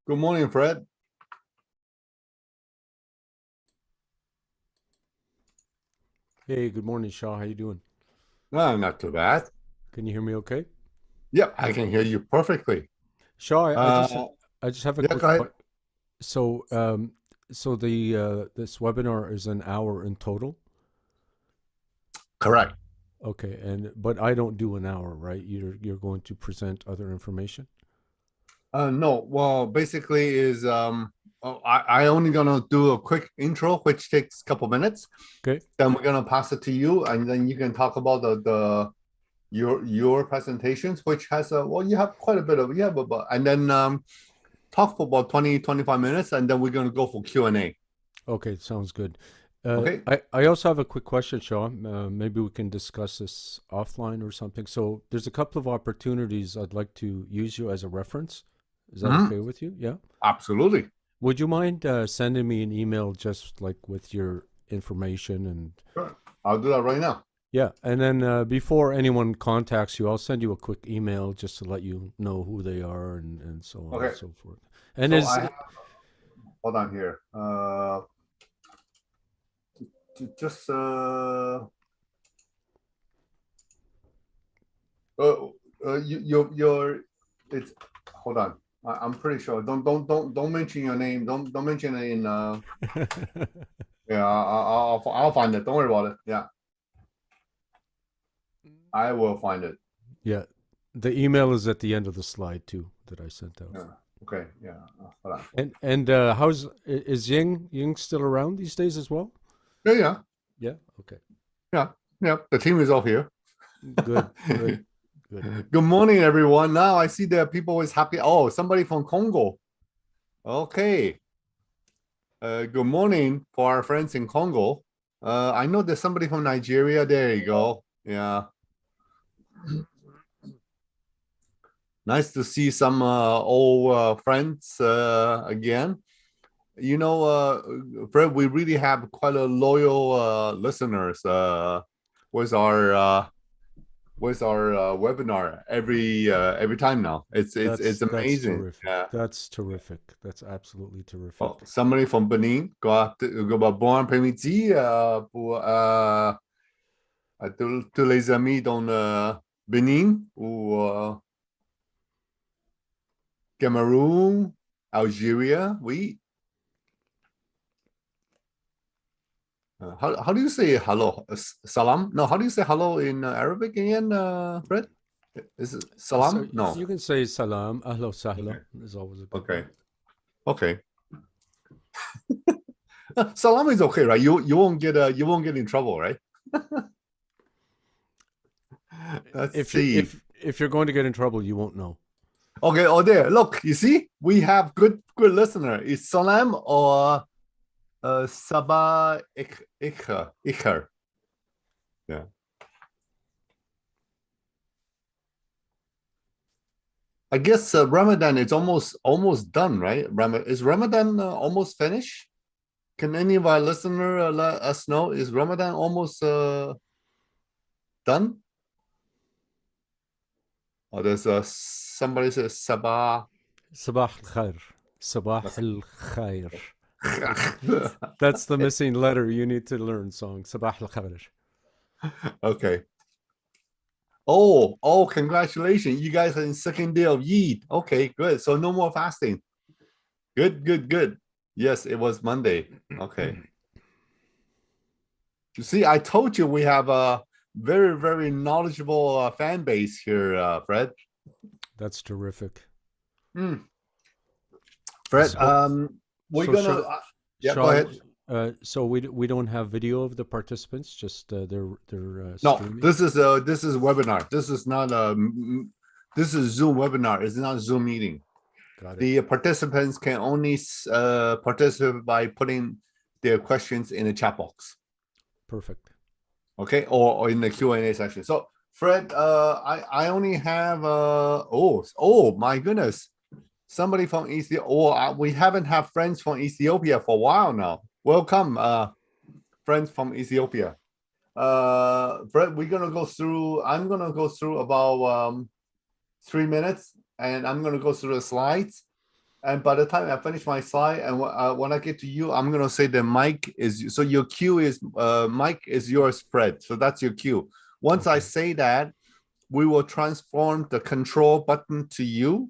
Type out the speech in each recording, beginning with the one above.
Good morning, Fred. Hey, good morning, Shaw. How you doing? No, not too bad. Can you hear me okay? Yep, I can hear you perfectly. Shaw, Uh, I just have a yeah, quick go ahead. question. So, so the this webinar is an hour in total. Correct. Okay, and but I don't do an hour, right? You're going to present other information. No, well, basically is I only gonna do a quick intro, which takes a couple minutes. Okay. Then we're gonna pass it to you, and then you can talk about the your presentations, which has well, you have quite a bit of and then talk for about 20-25 minutes, and then we're gonna go for Q&A. Okay, sounds good. Okay. I also have a quick question, Shaw. Maybe we can discuss this offline or something. So, there's a couple of opportunities I'd like to use you as a reference. Is that Hmm. okay with you? Yeah. Absolutely. Would you mind sending me an email just like with your information and Sure. I'll do that right now. yeah, and then before anyone contacts you, I'll send you a quick email just to let you know who they are and so on and Okay. so forth. And So is I have, hold on here. Just your it's hold on. I'm pretty sure. Don't mention your name. Don't mention it in yeah, I'll find it. Don't worry about it. Yeah, I will find it. yeah, the email is at the end of the slide too that I sent out. Yeah. Okay. Yeah. Hold on. And is Ying still around these days as well? Yeah. Yeah. Yeah. Okay. Yeah. Yeah. The team is all here. Good. Good. Good. Good morning, everyone. Now I see that people is happy. Oh, somebody from Congo. Okay. Good morning for our friends in Congo. I know there's somebody from Nigeria. There you go. Yeah. Nice to see some old friends again. You know, Fred, we really have quite a loyal listeners with our webinar every time now. It's That's amazing. terrific. Yeah. That's terrific. That's absolutely terrific. Oh, somebody from Benin, bon après-midi pour à tous les amis dans Benin ou Cameroon, Algeria. Oui. How do you say hello? Salam? No, how do you say hello in Arabic again, Fred? Is it So salam? you No. can say salam, ahlo Okay. sahla is always a good Okay. one. Okay. Salam is okay, right? You won't get in trouble, right? Let's see. If you're going to get in trouble, you won't know. Okay, oh there. Look, you see, we have good listener. Is salam or sabah ikher? Yeah. I guess Ramadan is almost done, right? Is Ramadan almost finished? Can any of our listener let us know? Is Ramadan almost done? Or there's somebody says Sabah. Sabah al khair. Sabah al khair. That's the missing letter you need to learn song. Sabah al khair. Okay. Congratulations. You guys are in second day of Eid. Okay, good. So no more fasting. Good. Yes, it was Monday. Okay. You see, I told you we have a very knowledgeable fan base here, Fred. That's terrific. Hmm. Fred, So we're so gonna yeah, go Shaw, ahead. so we don't have video of the participants, just they're No, streaming. this is webinar. This is not a this is Zoom webinar. It's not a Zoom meeting. Got it. The participants can only participate by putting their questions in the chat box. Perfect. Okay, or in the Q&A section. So Fred, I only have oh my goodness, somebody from Ethiopia. Oh, we haven't had friends from Ethiopia for a while now. Welcome, friends from Ethiopia. Fred, we're gonna go through. I'm gonna go through about 3 minutes, and I'm gonna go through the slides. And by the time I finish my slide, and when I get to you, I'm gonna say the mic is so your cue is mic is yours, Fred. So that's your cue. Once I Okay. say that, we will transform the control button to you.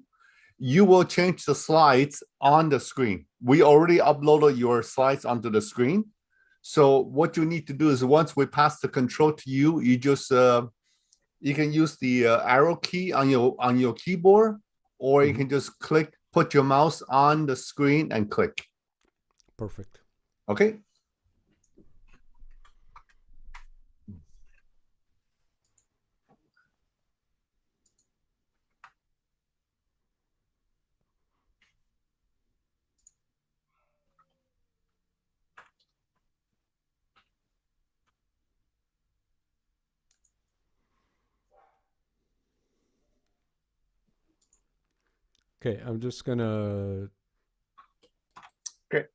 You will change the slides on the screen. We already uploaded your slides onto the screen. So what you need to do is once we pass the control to you, you just you can use the arrow key on your keyboard, or you Mhm. can just click, put your mouse on the screen and click. Perfect. Okay. Okay, I'm just gonna. Okay.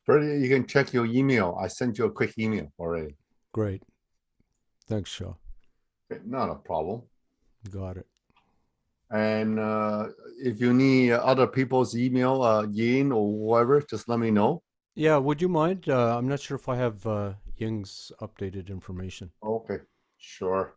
Freddie, you can check your email. I sent you a quick email already. Great. Thanks, Shaw. Okay, not a problem. Got it. And if you need other people's email, Yin or whoever, just let me know. Yeah, would you mind? I'm not sure if I have Ying's updated information. Okay, sure.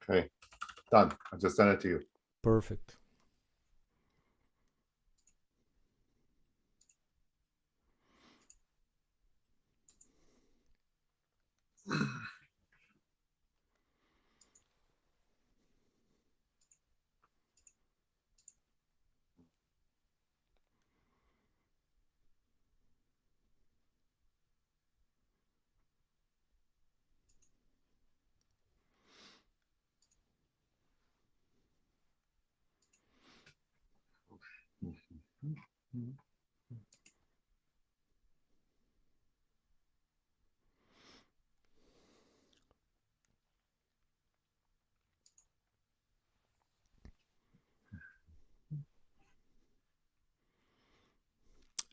Okay, done. I just sent it to you. Perfect.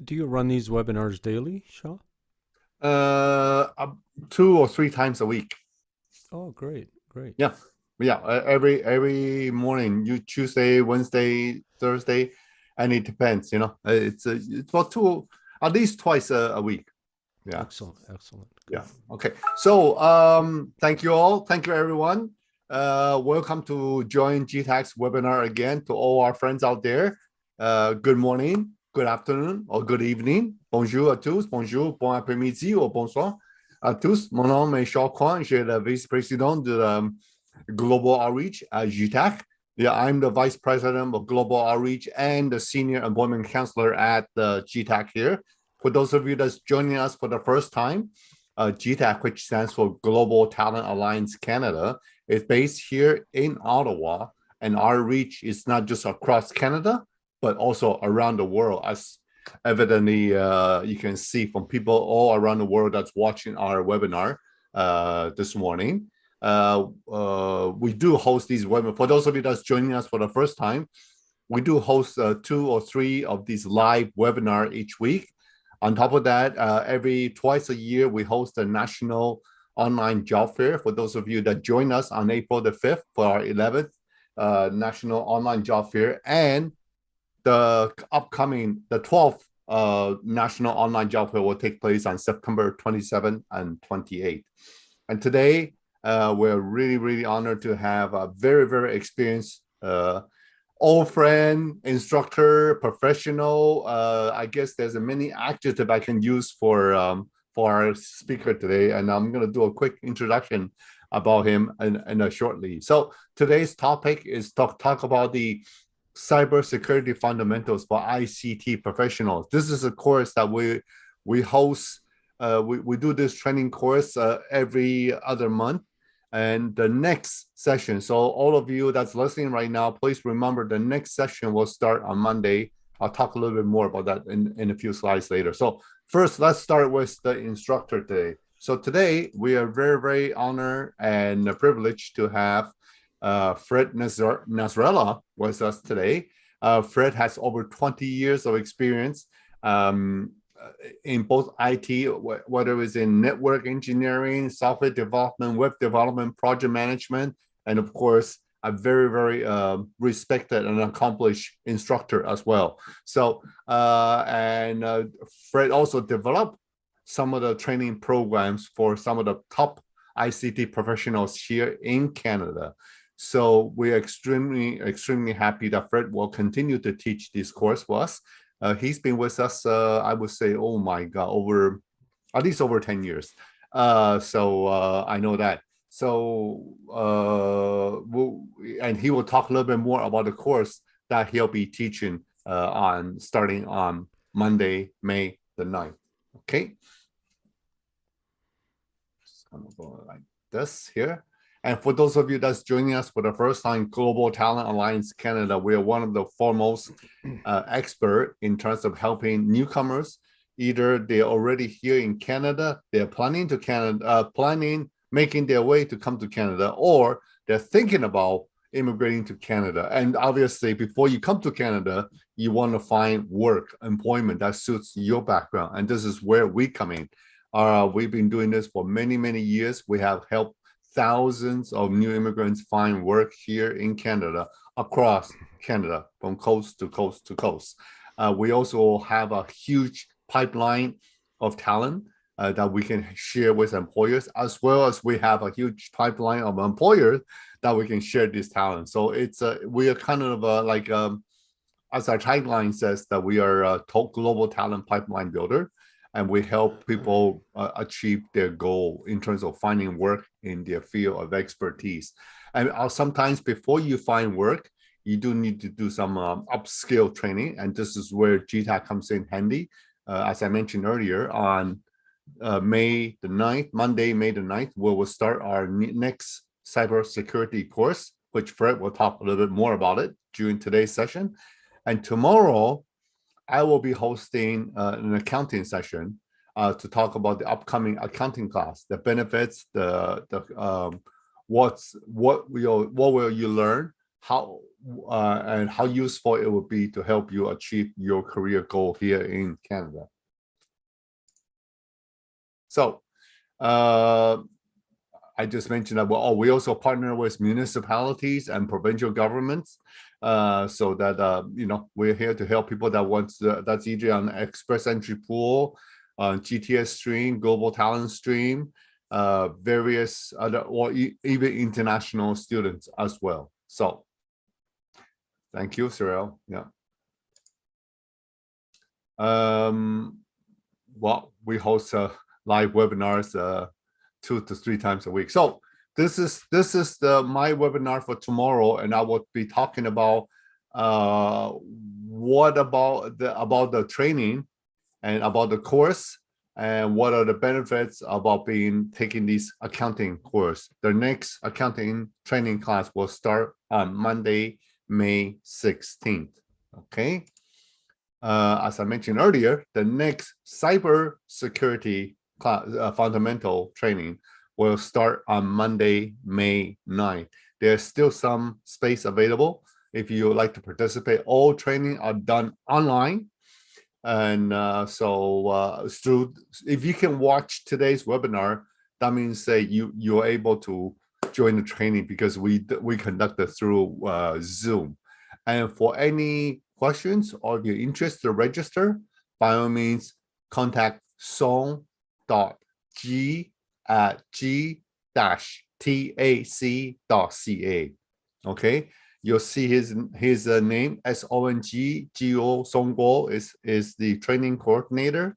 Do you run these webinars daily, Shaw? 2 or 3 times a week. Oh, great. Yeah. Every morning, you Tuesday, Wednesday, Thursday, and it depends. It's about at least twice a week. Yeah. Excellent. Yeah. Okay. So thank you all. Thank you everyone. Welcome to join G-TAC's webinar again to all our friends out there. Good morning, good afternoon, or good evening. Bonjour à tous, bonjour, bon après-midi ou bonsoir à tous. Mon nom est Shaw Kwan. Je suis le vice-président de Global Outreach at G-TAC. Yeah, I'm the vice president of Global Outreach and the senior employment counselor at the G-TAC here. For those of you that's joining us for the first time, G-TAC, which stands for Global Talent Alliance Canada, is based here in Ottawa, and our reach is not just across Canada, but also around the world, as evidently you can see from people all around the world that's watching our webinar this morning. We do host these webinars. For those of you that's joining us for the first time, we do host 2 or 3 of these live webinars each week. On top of that, every twice a year, we host a national online job fair. For those of you that join us on April the 5th for our 11th national online job fair, and the 12th national online job fair will take place on September 27th and 28th. And today, we're really, really honored to have a very, very experienced old friend, instructor, professional. I guess there's a many adjectives I can use for our speaker today, and I'm going to do a quick introduction about him in shortly. So today's topic is talk about the cybersecurity fundamentals for ICT professionals. This is a course that we host. We do this training course every other month. And the next session, so all of you that's listening right now, please remember the next session will start on Monday. I'll talk a little bit more about that in a few slides later. So first, let's start with the instructor today. So today, we are very, very honored and privileged to have Fred Nasrallah with us today. Fred has over 20 years of experience in both IT, whether it's in network engineering, software development, web development, project management, and of course, a very, very respected and accomplished instructor as well. So, Fred also developed some of the training programs for some of the top ICT professionals here in Canada. So we're extremely, extremely happy that Fred will continue to teach this course for us. He's been with us, I would say, oh my God, at least over 10 years. So I know that. So, and he will talk a little bit more about the course that he'll be teaching starting on Monday, May the 9th. Okay. Just kind of go like this here. And for those of you that's joining us for the first time, Global Talent Alliance Canada, we are one of the foremost expert in terms of helping newcomers. Either they're already here in Canada, they're planning to Canada, making their way to come to Canada, or they're thinking about immigrating to Canada. And obviously, before you come to Canada, you want to find work, employment that suits your background. And this is where we come in. We've been doing this for many, many years. We have helped thousands of new immigrants find work here in Canada, across Canada, from coast to coast to coast. We also have a huge pipeline of talent that we can share with employers, as well as we have a huge pipeline of employers that we can share this talent. So we are kind of as our tagline says, that we are a global talent pipeline builder. And we help people achieve their goal in terms of finding work in their field of expertise. And sometimes before you find work, you do need to do some upskill training. And this is where G-TAC comes in handy. As I mentioned earlier, on May the 9th, Monday, May the 9th, we will start our next cybersecurity course, which Fred will talk a little bit more about it during today's session. And tomorrow, I will be hosting an accounting session to talk about the upcoming accounting class, the benefits, what will you learn how and how useful it would be to help you achieve your career goal here in Canada. So I just mentioned that we also partner with municipalities and provincial governments, so that we're here to help people that that's either on Express Entry Pool, GTS Stream, Global Talent Stream, various other, or even international students as well. So thank you, Cyril. Yeah. Well, we host live webinars 2 to 3 times a week. So this is my webinar for tomorrow, and I will be talking about what about the training and about the course, and what are the benefits about taking this accounting course. The next accounting training class will start on Monday, May 16th. Okay. As I mentioned earlier, the next cyber security class, fundamental training will start on Monday, May 9th. There's still some space available if you would like to participate. All training are done online. And if you can watch today's webinar, that means you're able to join the training, because we conduct it through Zoom. And for any questions or if you're interested to register, by all means, contact song.g@g-tac.ca. Okay, you'll see his name, SONG Songguo is the training coordinator,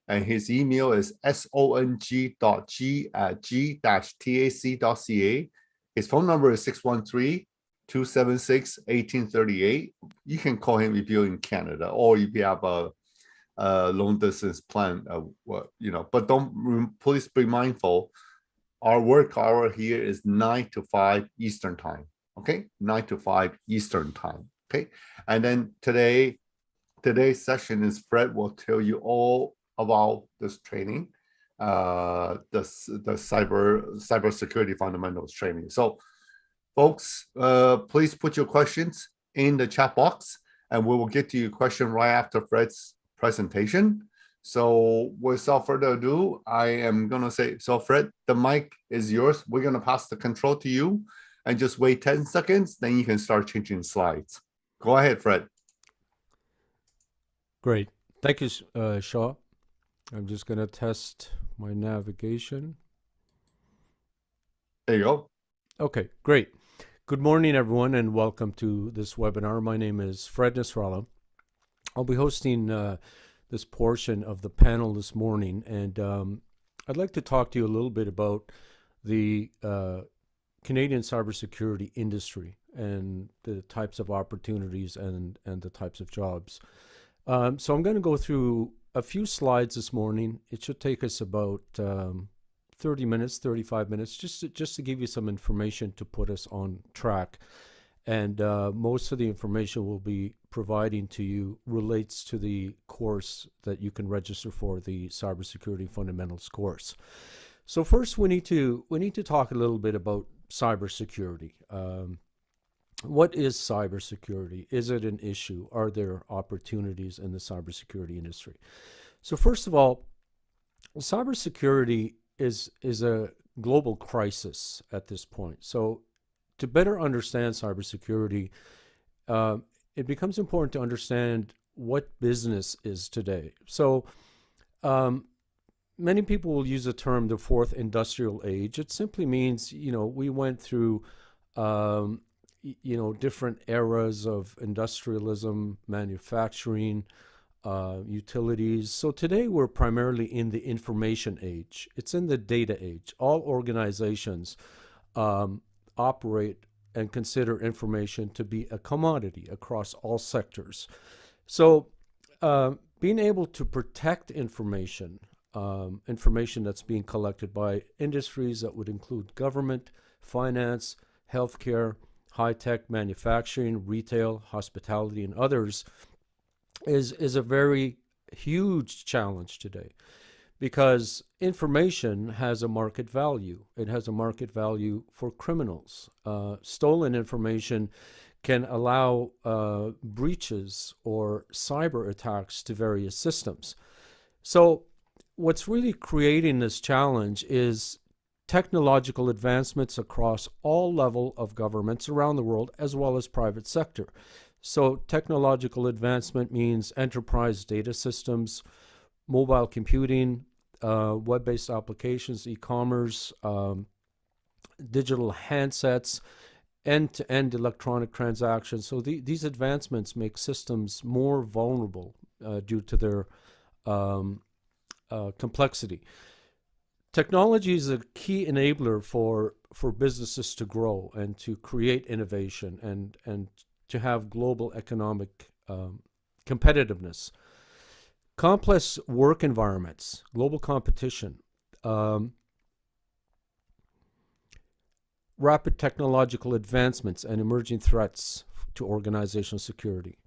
and his email is song.g@g-tac.ca. His phone number is 613-276-1838. You can call him if you're in Canada, or if you have a long distance plan, but please be mindful, our work hour here is 9 to 5 Eastern time. Okay, 9 to 5 Eastern time. Okay, and then today's session is Fred will tell you all about this training, the cybersecurity fundamentals training. So, folks, please put your questions in the chat box, and we will get to your question right after Fred's presentation. So without further ado, I am gonna say, so Fred, the mic is yours. We're gonna pass the control to you, and just wait 10 seconds, then you can start changing slides. Go ahead, Fred. Great. Thank you, Shaw. I'm just going to test my navigation. There you go. Okay, great. Good morning, everyone, and welcome to this webinar. My name is Fred Nasrallah. I'll be hosting this portion of the panel this morning, and I'd like to talk to you a little bit about the Canadian cybersecurity industry and the types of opportunities and the types of jobs. So I'm going to go through a few slides this morning. It should take us about 30 minutes, 35 minutes, just to give you some information to put us on track. And most of the information we'll be providing to you relates to the course that you can register for, the Cybersecurity Fundamentals course. So first, we need to talk a little bit about cybersecurity. What is cybersecurity? Is it an issue? Are there opportunities in the cybersecurity industry? So first of all, cybersecurity is a global crisis at this point. So to better understand cybersecurity, it becomes important to understand what business is today. So many people will use the term the fourth industrial age. It simply means, we went through different eras of industrialism, manufacturing, utilities. So today we're primarily in the information age. It's in the data age. All organizations operate and consider information to be a commodity across all sectors. So being able to protect information that's being collected by industries that would include government, finance, healthcare, high-tech manufacturing, retail, hospitality, and others is a very huge challenge today, because information has a market value. It has a market value for criminals. Stolen information can allow breaches or cyber attacks to various systems. So what's really creating this challenge is technological advancements across all levels of governments around the world, as well as private sector. So technological advancement means enterprise data systems, mobile computing, web-based applications, e-commerce, digital handsets, end-to-end electronic transactions. So these advancements make systems more vulnerable due to their complexity. Technology is a key enabler for businesses to grow and to create innovation and to have global economic competitiveness. Complex work environments, global competition, rapid technological advancements and emerging threats to organizational security.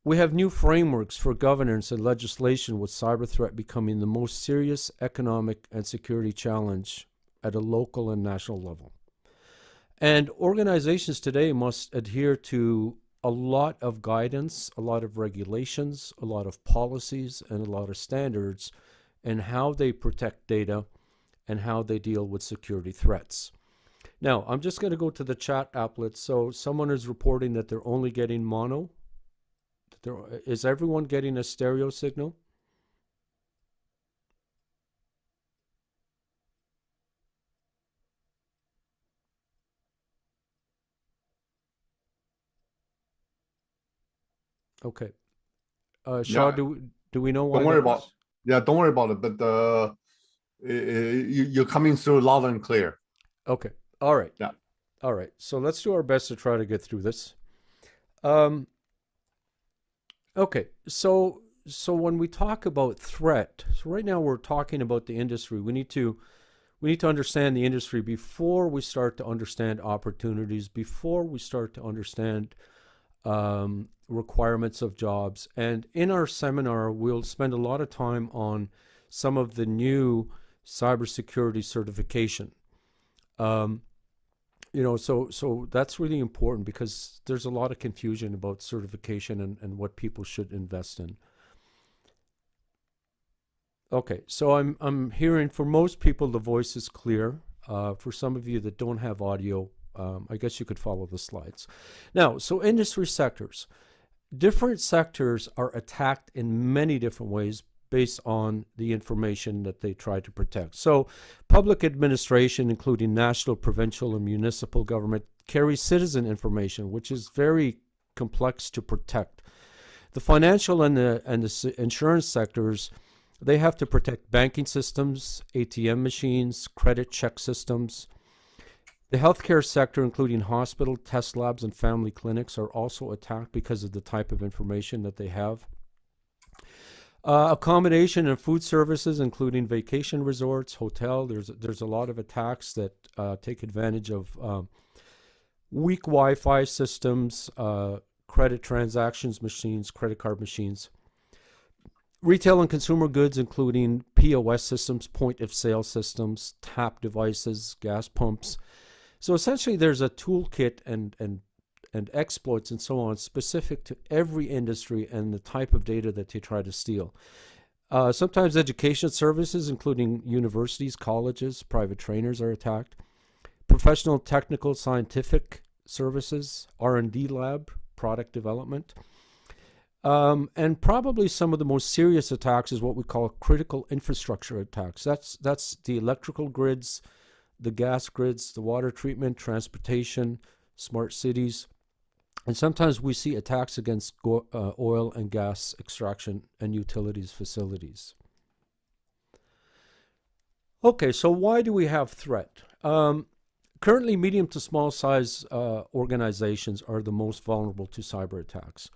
We have new frameworks for governance and legislation, with cyber threat becoming the most serious economic and security challenge at a local and national level. And organizations today must adhere to a lot of guidance, a lot of regulations, a lot of policies, and a lot of standards in how they protect data and how they deal with security threats. Now, I'm just going to go to the chat applet. So someone is reporting that they're only getting mono. Is everyone getting a stereo signal? Okay. Shaw, Yeah, do we know why don't worry that about. is? Yeah, don't worry about it. But you're coming through loud and clear. Okay. All right. Yeah. All right. So let's do our best to try to get through this. Okay. So when we talk about threat, so right now we're talking about the industry. We need to understand the industry before we start to understand opportunities, before we start to understand requirements of jobs. And in our seminar, we'll spend a lot of time on some of the new cybersecurity certification. So that's really important because there's a lot of confusion about certification and what people should invest in. Okay, so I'm hearing for most people the voice is clear. For some of you that don't have audio, I guess you could follow the slides. Now, so industry sectors. Different sectors are attacked in many different ways based on the information that they try to protect. So public administration, including national, provincial, and municipal government, carries citizen information, which is very complex to protect. The financial and the insurance sectors, they have to protect banking systems, ATM machines, credit check systems. The healthcare sector, including hospital, test labs, and family clinics, are also attacked because of the type of information that they have. Accommodation and food services, including vacation resorts, hotel. There's a lot of attacks that take advantage of weak Wi-Fi systems, credit transactions machines, credit card machines. Retail and consumer goods, including POS systems, point of sale systems, tap devices, gas pumps. So essentially, there's a toolkit and exploits and so on specific to every industry and the type of data that they try to steal. Sometimes education services, including universities, colleges, private trainers, are attacked. Professional, technical, scientific services, R&D lab, product development. And probably some of the most serious attacks is what we call critical infrastructure attacks. That's the electrical grids, the gas grids, the water treatment, transportation, smart cities. And sometimes we see attacks against oil and gas extraction and utilities facilities. Okay, so why do we have threat? Currently, medium to small size organizations are the most vulnerable to cyber attacks.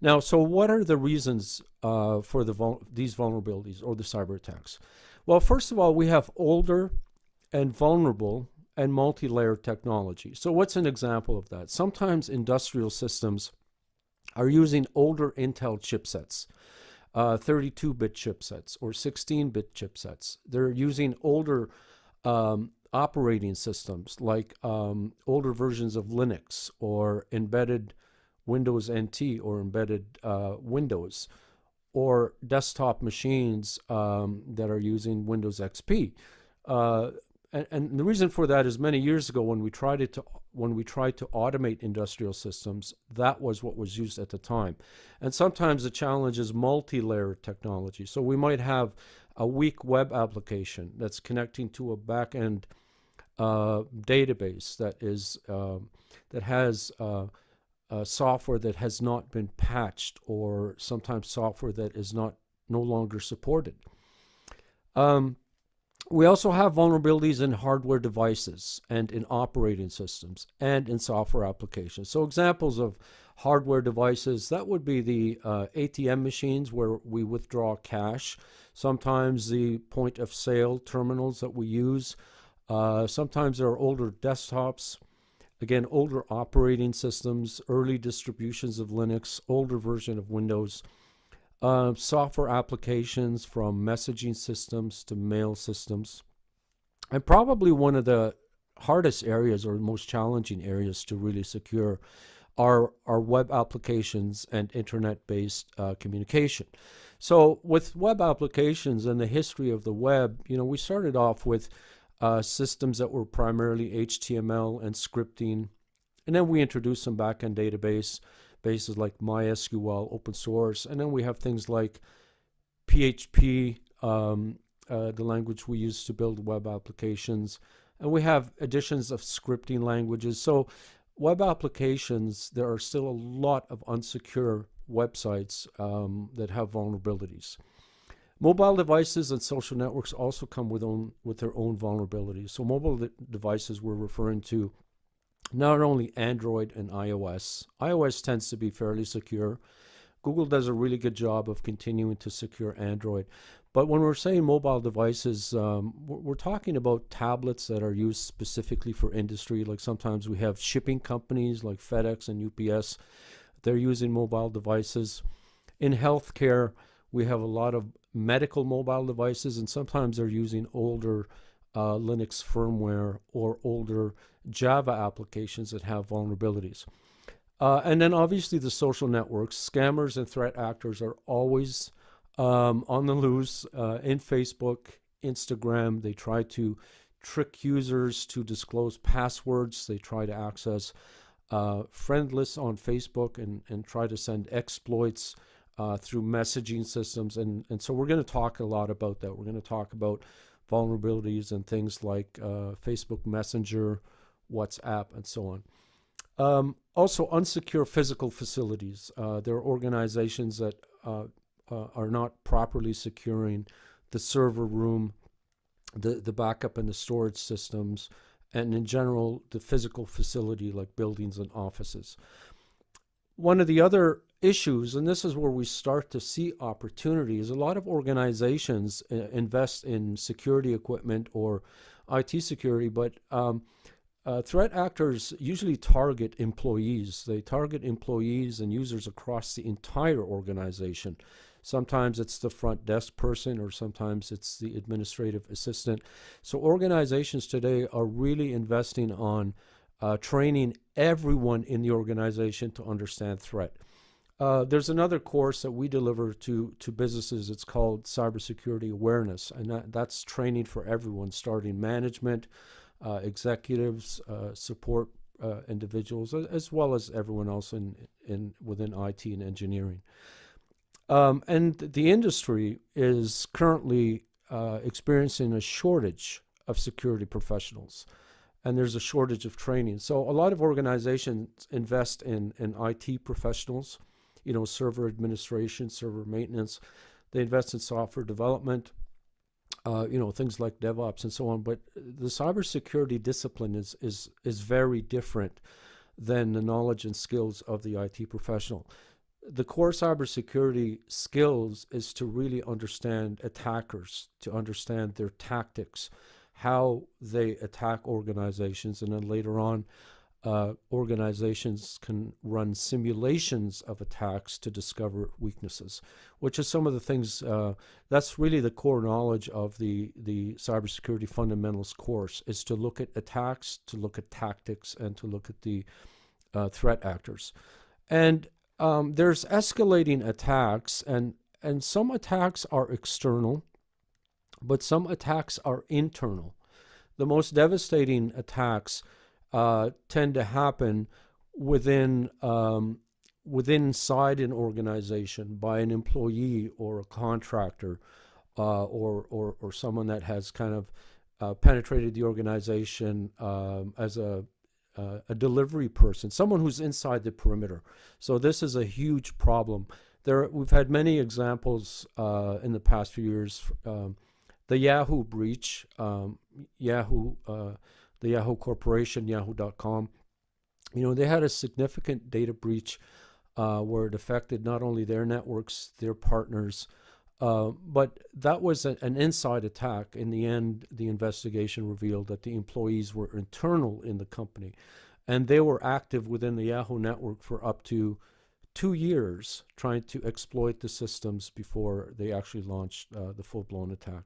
Now, so what are the reasons for these vulnerabilities or the cyber attacks? Well, first of all, we have older and vulnerable and multi-layered technology. So what's an example of that? Sometimes industrial systems are using older Intel chipsets, 32-bit chipsets or 16-bit chipsets. They're using older operating systems like older versions of Linux or embedded Windows NT or embedded Windows, or desktop machines that are using Windows XP. And the reason for that is many years ago when we tried to automate industrial systems, that was what was used at the time. And sometimes the challenge is multi-layer technology. So we might have a weak web application that's connecting to a back-end database that has software that has not been patched, or sometimes software that is no longer supported. We also have vulnerabilities in hardware devices and in operating systems and in software applications. So examples of hardware devices, that would be the ATM machines where we withdraw cash, sometimes the point of sale terminals that we use, sometimes there are older desktops, again, older operating systems, early distributions of Linux, older version of Windows, software applications from messaging systems to mail systems. And probably one of the hardest areas or most challenging areas to really secure are web applications and internet-based communication. So with web applications and the history of the web, we started off with systems that were primarily HTML and scripting, and then we introduced some backend bases like MySQL, open source, and then we have things like PHP, the language we use to build web applications, and we have additions of scripting languages. So web applications, there are still a lot of unsecure websites that have vulnerabilities. Mobile devices and social networks also come with their own vulnerabilities. So mobile devices we're referring to not only Android and iOS. iOS tends to be fairly secure. Google does a really good job of continuing to secure Android. But when we're saying mobile devices, we're talking about tablets that are used specifically for industry. Like sometimes we have shipping companies like FedEx and UPS. They're using mobile devices. In healthcare, we have a lot of medical mobile devices, and sometimes they're using older Linux firmware or older Java applications that have vulnerabilities. And then obviously the social networks. Scammers and threat actors are always on the loose. In Facebook, Instagram, they try to trick users to disclose passwords. They try to access friend lists on Facebook and try to send exploits through messaging systems. And so we're going to talk a lot about that. We're going to talk about vulnerabilities and things like Facebook Messenger, WhatsApp, and so on. Also, unsecure physical facilities. There are organizations that are not properly securing the server room, the backup and the storage systems, and in general, the physical facility like buildings and offices. One of the other issues, and this is where we start to see opportunities, a lot of organizations invest in security equipment or IT security, but threat actors usually target employees. They target employees and users across the entire organization. Sometimes it's the front desk person, or sometimes it's the administrative assistant. So organizations today are really investing on training everyone in the organization to understand threat. There's another course that we deliver to businesses. It's called Cybersecurity Awareness, and that's training for everyone, starting management, executives, support individuals, as well as everyone else within IT and engineering. And the industry is currently experiencing a shortage of security professionals, and there's a shortage of training. So a lot of organizations invest in IT professionals, server administration, server maintenance. They invest in software development, things like DevOps and so on. But the cybersecurity discipline is very different than the knowledge and skills of the IT professional. The core cybersecurity skills is to really understand attackers, to understand their tactics, how they attack organizations, and then later on, organizations can run simulations of attacks to discover weaknesses, which is some of the things, that's really the core knowledge of the cybersecurity fundamentals course, is to look at attacks, to look at tactics, and to look at the threat actors. And there's escalating attacks, and some attacks are external, but some attacks are internal. The most devastating attacks tend to happen within inside an organization by an employee or a contractor, or someone that has kind of penetrated the organization as a delivery person, someone who's inside the perimeter. So this is a huge problem. We've had many examples in the past few years. The Yahoo breach, the Yahoo Corporation, Yahoo.com, they had a significant data breach where it affected not only their networks, their partners, but that was an inside attack. In the end, the investigation revealed that the employees were internal in the company, and they were active within the Yahoo network for up to 2 years trying to exploit the systems before they actually launched the full-blown attack.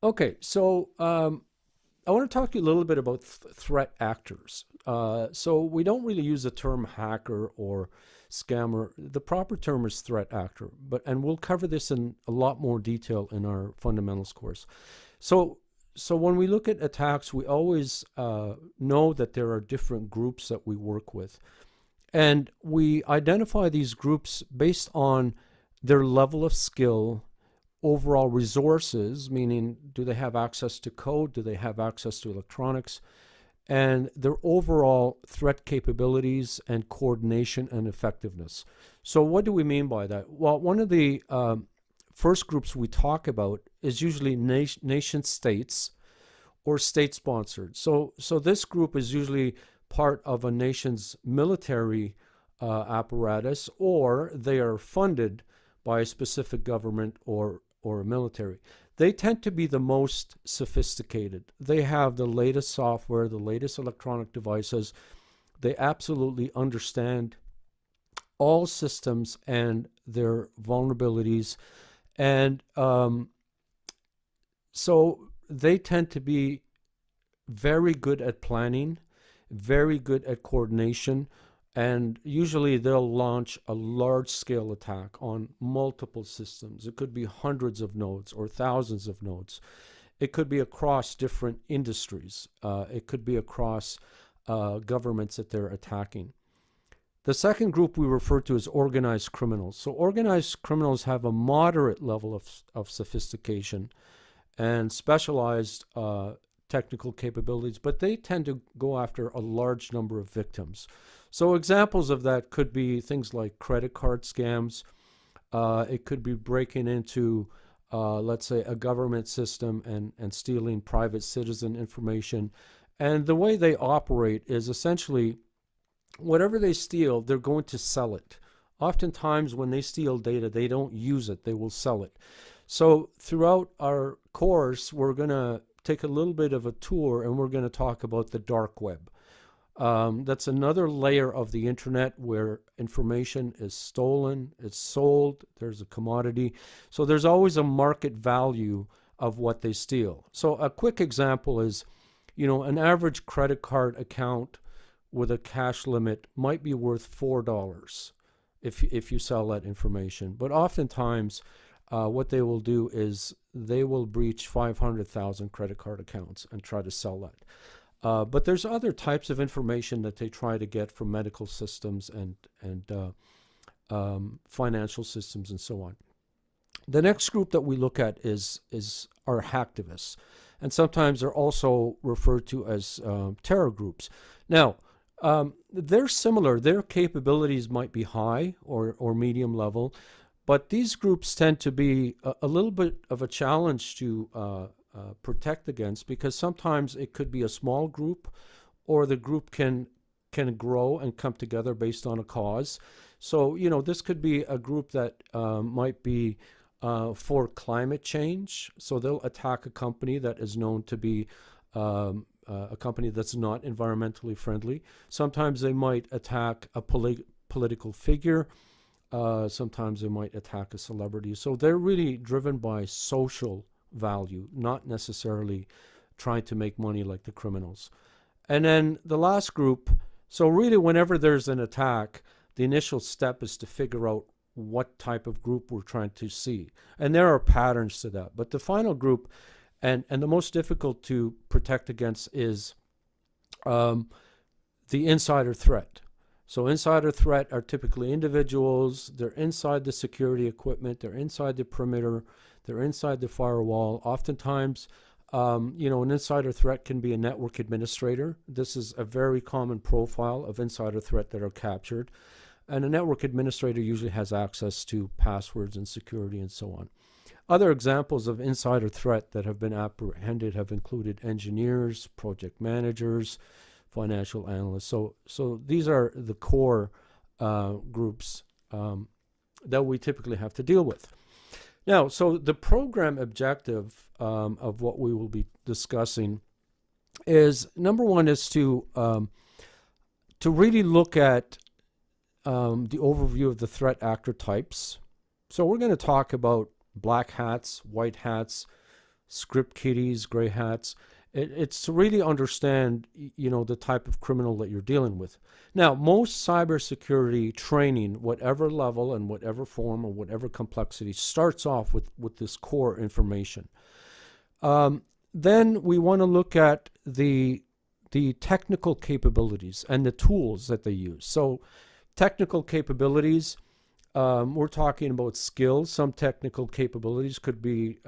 Okay, so I want to talk to you a little bit about threat actors. So we don't really use the term hacker or scammer. The proper term is threat actor, and we'll cover this in a lot more detail in our fundamentals course. So when we look at attacks, we always know that there are different groups that we work with, and we identify these groups based on their level of skill, overall resources, meaning do they have access to code, do they have access to electronics, and their overall threat capabilities and coordination and effectiveness. So what do we mean by that? Well, one of the first groups we talk about is usually nation states or state-sponsored. So this group is usually part of a nation's military apparatus, or they are funded by a specific government or a military. They tend to be the most sophisticated. They have the latest software, the latest electronic devices. They absolutely understand all systems and their vulnerabilities. And so they tend to be very good at planning, very good at coordination, and usually they'll launch a large-scale attack on multiple systems. It could be hundreds of nodes or thousands of nodes. It could be across different industries. It could be across governments that they're attacking. The second group we refer to as organized criminals. So organized criminals have a moderate level of sophistication and specialized technical capabilities, but they tend to go after a large number of victims. So examples of that could be things like credit card scams. It could be breaking into, let's say, a government system and stealing private citizen information. And the way they operate is essentially whatever they steal, they're going to sell it. Oftentimes when they steal data, they don't use it, they will sell it. So throughout our course, we're going to take a little bit of a tour, and we're going to talk about the dark web. That's another layer of the internet where information is stolen, it's sold, there's a commodity. So there's always a market value of what they steal. So a quick example is, an average credit card account with a cash limit might be worth $4 if you sell that information. But oftentimes, what they will do is they will breach 500,000 credit card accounts and try to sell that. But there's other types of information that they try to get from medical systems and financial systems and so on. The next group that we look at is our hacktivists, and sometimes they're also referred to as terror groups. Now, they're similar. Their capabilities might be high or medium level, but these groups tend to be a little bit of a challenge to protect against, because sometimes it could be a small group, or the group can grow and come together based on a cause. So this could be a group that might be for climate change. So they'll attack a company that is known to be a company that's not environmentally friendly. Sometimes they might attack a political figure. Sometimes they might attack a celebrity. So they're really driven by social value, not necessarily trying to make money like the criminals. And then the last group, so really whenever there's an attack, the initial step is to figure out what type of group we're trying to see. And there are patterns to that. But the final group, and the most difficult to protect against, is the insider threat. So insider threat are typically individuals. They're inside the security equipment. They're inside the perimeter. They're inside the firewall. Oftentimes, an insider threat can be a network administrator. This is a very common profile of insider threat that are captured. And a network administrator usually has access to passwords and security and so on. Other examples of insider threat that have been apprehended have included engineers, project managers, financial analysts. So these are the core groups that we typically have to deal with. Now, so the program objective of what we will be discussing is, number one, is to really look at the overview of the threat actor types. So we're going to talk about black hats, white hats, script kiddies, gray hats. It's to really understand, the type of criminal that you're dealing with. Now, most cybersecurity training, whatever level and whatever form or whatever complexity, starts off with this core information. Then we want to look at the technical capabilities and the tools that they use. So technical capabilities, we're talking about skills. Some technical capabilities could be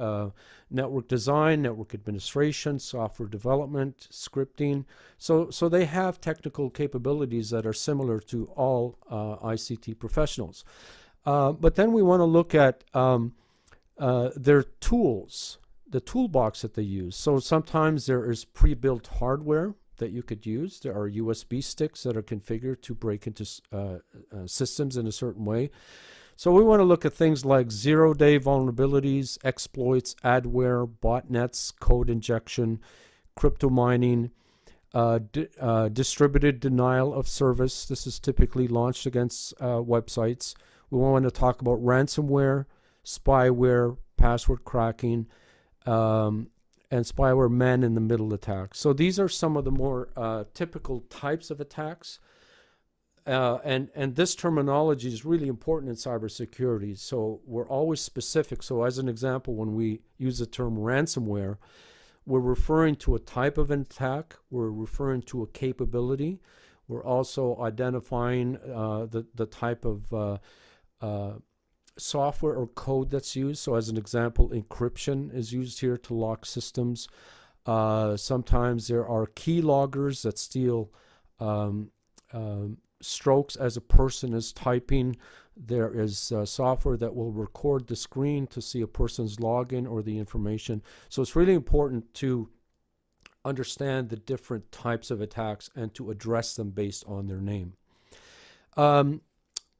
network design, network administration, software development, scripting. So they have technical capabilities that are similar to all ICT professionals. But then we want to look at their tools, the toolbox that they use. So sometimes there is pre-built hardware that you could use. There are USB sticks that are configured to break into systems in a certain way. So we want to look at things like zero-day vulnerabilities, exploits, adware, botnets, code injection, crypto mining, distributed denial of service. This is typically launched against websites. We want to talk about ransomware, spyware, password cracking, and spyware man-in-the-middle attacks. So these are some of the more typical types of attacks. And this terminology is really important in cybersecurity. So we're always specific. So as an example, when we use the term ransomware, we're referring to a type of an attack. We're referring to a capability. We're also identifying the type of software or code that's used. So as an example, encryption is used here to lock systems. Sometimes there are key loggers that steal strokes as a person is typing. There is software that will record the screen to see a person's login or the information. So it's really important to understand the different types of attacks and to address them based on their name.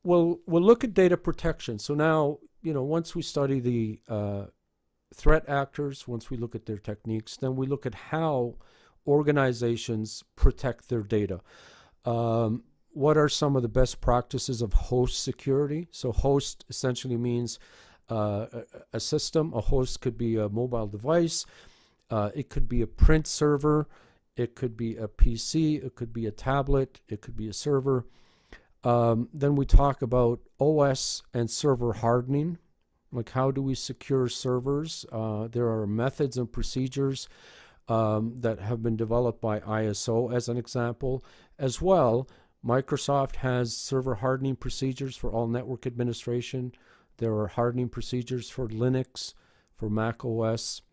We'll look at data protection. So now, once we study the threat actors, once we look at their techniques, then we look at how organizations protect their data. What are some of the best practices of host security? So host essentially means a system. A host could be a mobile device. It could be a print server. It could be a PC. It could be a tablet. It could be a server. Then we talk about OS and server hardening. Like, how do we secure servers? There are methods and procedures that have been developed by ISO as an example. As well, Microsoft has server hardening procedures for all network administration. There are hardening procedures for Linux, for Mac OS.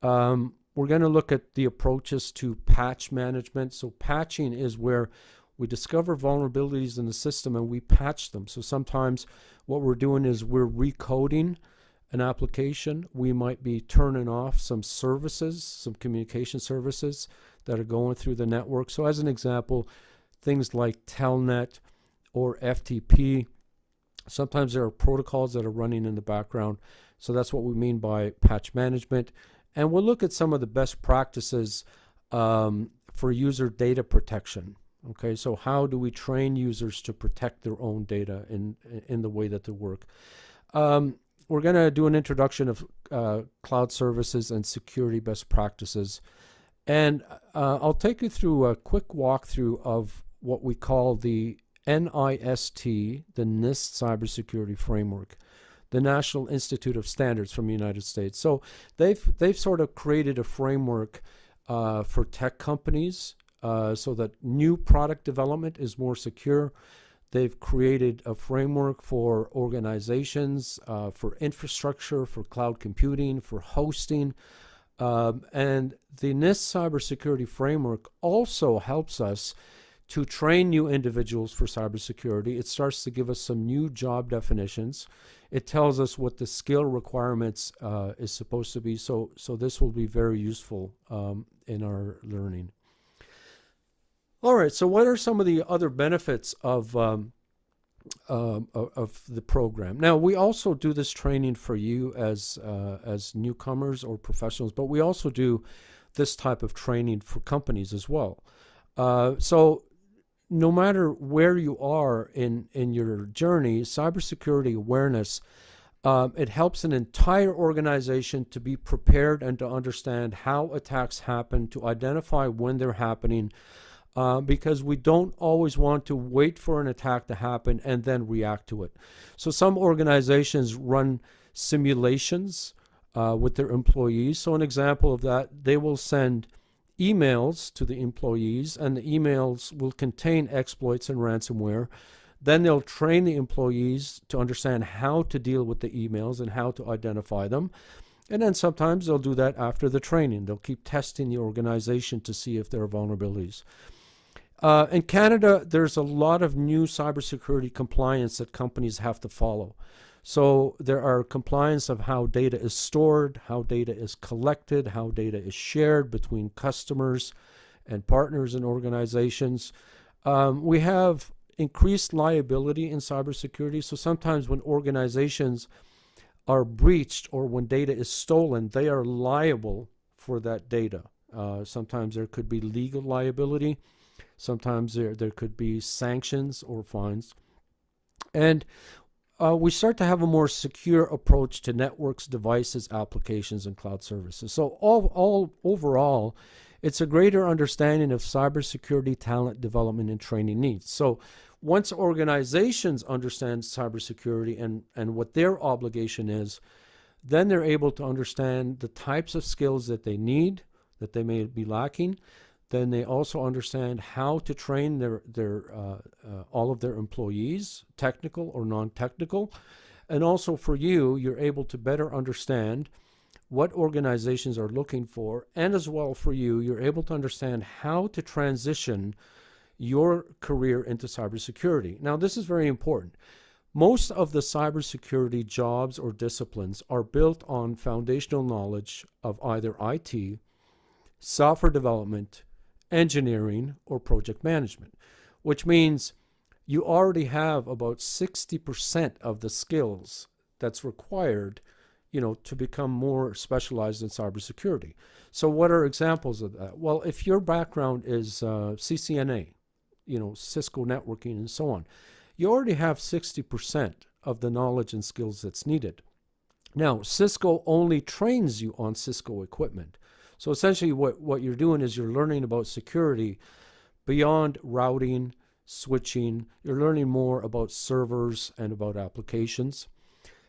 We're going to look at the approaches to patch management. So patching is where we discover vulnerabilities in the system and we patch them. So sometimes what we're doing is we're recoding an application. We might be turning off some services, some communication services that are going through the network. So as an example, things like Telnet or FTP. Sometimes there are protocols that are running in the background. So that's what we mean by patch management. And we'll look at some of the best practices for user data protection. Okay, so how do we train users to protect their own data in the way that they work? We're going to do an introduction of cloud services and security best practices. And I'll take you through a quick walkthrough of what we call the NIST, the NIST Cybersecurity Framework, the National Institute of Standards from the United States. So they've sort of created a framework for tech companies so that new product development is more secure. They've created a framework for organizations, for infrastructure, for cloud computing, for hosting. And the NIST cybersecurity framework also helps us to train new individuals for cybersecurity. It starts to give us some new job definitions. It tells us what the skill requirements is supposed to be. So this will be very useful in our learning. All right, so what are some of the other benefits of the program? Now, we also do this training for you as newcomers or professionals, but we also do this type of training for companies as well. So no matter where you are in your journey, cybersecurity awareness, it helps an entire organization to be prepared and to understand how attacks happen, to identify when they're happening, because we don't always want to wait for an attack to happen and then react to it. So some organizations run simulations with their employees. So an example of that, they will send emails to the employees, and the emails will contain exploits and ransomware. Then they'll train the employees to understand how to deal with the emails and how to identify them. And then sometimes they'll do that after the training. They'll keep testing the organization to see if there are vulnerabilities. In Canada, there's a lot of new cybersecurity compliance that companies have to follow. So there are compliance of how data is stored, how data is collected, how data is shared between customers and partners and organizations. We have increased liability in cybersecurity. So sometimes when organizations are breached or when data is stolen, they are liable for that data. Sometimes there could be legal liability. Sometimes there could be sanctions or fines. And we start to have a more secure approach to networks, devices, applications, and cloud services. So overall, it's a greater understanding of cybersecurity talent development and training needs. So once organizations understand cybersecurity and what their obligation is, then they're able to understand the types of skills that they need, that they may be lacking. Then they also understand how to train all of their employees, technical or non-technical. And also for you, you're able to better understand what organizations are looking for. And as well for you, you're able to understand how to transition your career into cybersecurity. Now, this is very important. Most of the cybersecurity jobs or disciplines are built on foundational knowledge of either IT, software development, engineering, or project management, which means you already have about 60% of the skills that's required, to become more specialized in cybersecurity. So what are examples of that? Well, if your background is CCNA, Cisco networking and so on, you already have 60% of the knowledge and skills that's needed. Now, Cisco only trains you on Cisco equipment. So essentially what you're doing is you're learning about security beyond routing, switching. You're learning more about servers and about applications.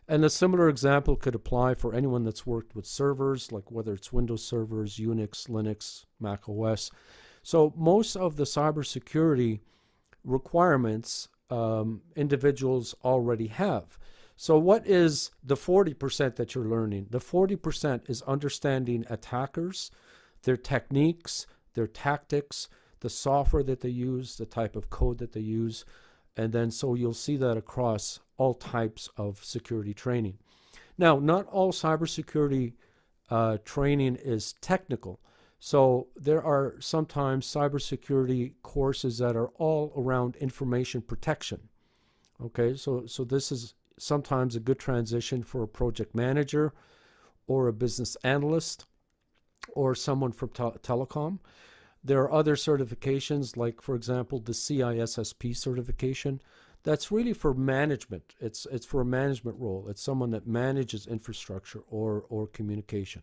And a similar example could apply for anyone that's worked with servers, like whether it's Windows servers, Unix, Linux, Mac OS. So most of the cybersecurity requirements individuals already have. So what is the 40% that you're learning? The 40% is understanding attackers, their techniques, their tactics, the software that they use, the type of code that they use. And then so you'll see that across all types of security training. Now, not all cybersecurity training is technical. So there are sometimes cybersecurity courses that are all around information protection. Okay, so this is sometimes a good transition for a project manager or a business analyst or someone from telecom. There are other certifications, like, for example, the CISSP certification. That's really for management. It's for a management role. It's someone that manages infrastructure or communication.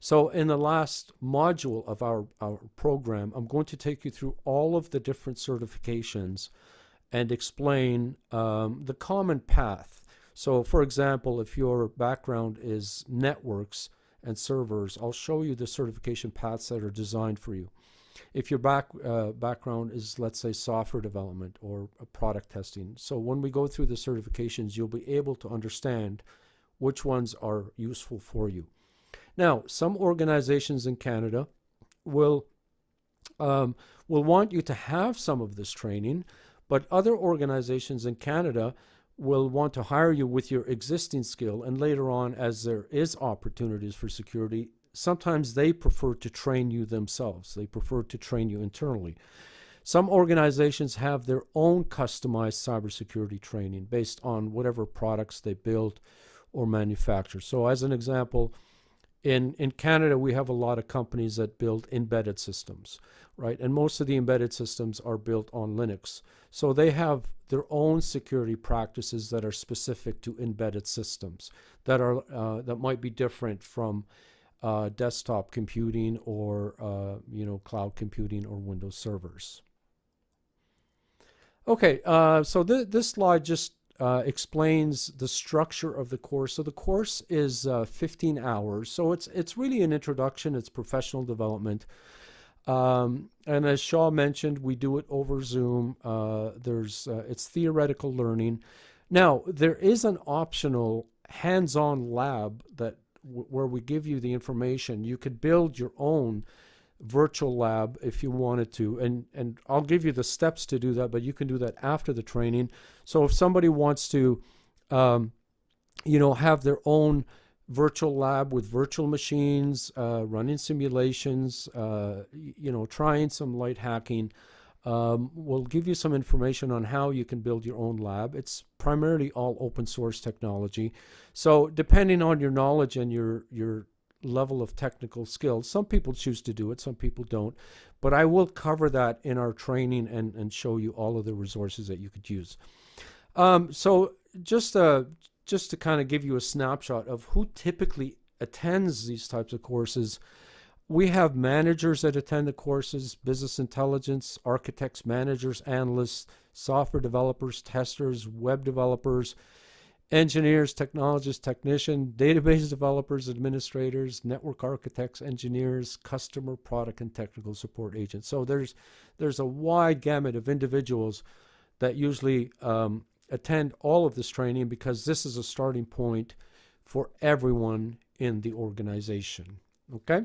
So in the last module of our program, I'm going to take you through all of the different certifications and explain the common path. So for example, if your background is networks and servers, I'll show you the certification paths that are designed for you. If your background is, let's say, software development or product testing, so when we go through the certifications, you'll be able to understand which ones are useful for you. Now, some organizations in Canada will want you to have some of this training, but other organizations in Canada will want to hire you with your existing skill, and later on, as there is opportunities for security, sometimes they prefer to train you themselves. They prefer to train you internally. Some organizations have their own customized cybersecurity training based on whatever products they build or manufacture. So as an example, in Canada, we have a lot of companies that build embedded systems, right? And most of the embedded systems are built on Linux. So they have their own security practices that are specific to embedded systems that are that might be different from desktop computing or cloud computing or Windows servers. Okay, so this slide just explains the structure of the course. So the course is 15 hours. So it's really an introduction. It's professional development. And as Shaw mentioned, we do it over Zoom. It's theoretical learning. Now, there is an optional hands-on lab where we give you the information. You could build your own virtual lab if you wanted to, and I'll give you the steps to do that, but you can do that after the training. So if somebody wants to have their own virtual lab with virtual machines, running simulations, trying some light hacking, we'll give you some information on how you can build your own lab. It's primarily all open source technology. So depending on your knowledge and your level of technical skill, some people choose to do it, some people don't. But I will cover that in our training and show you all of the resources that you could use. So just to kind of give you a snapshot of who typically attends these types of courses, we have managers that attend the courses, business intelligence, architects, managers, analysts, software developers, testers, web developers, engineers, technologists, technicians, database developers, administrators, network architects, engineers, customer, product, and technical support agents. So there's a wide gamut of individuals that usually attend all of this training, because this is a starting point for everyone in the organization. Okay?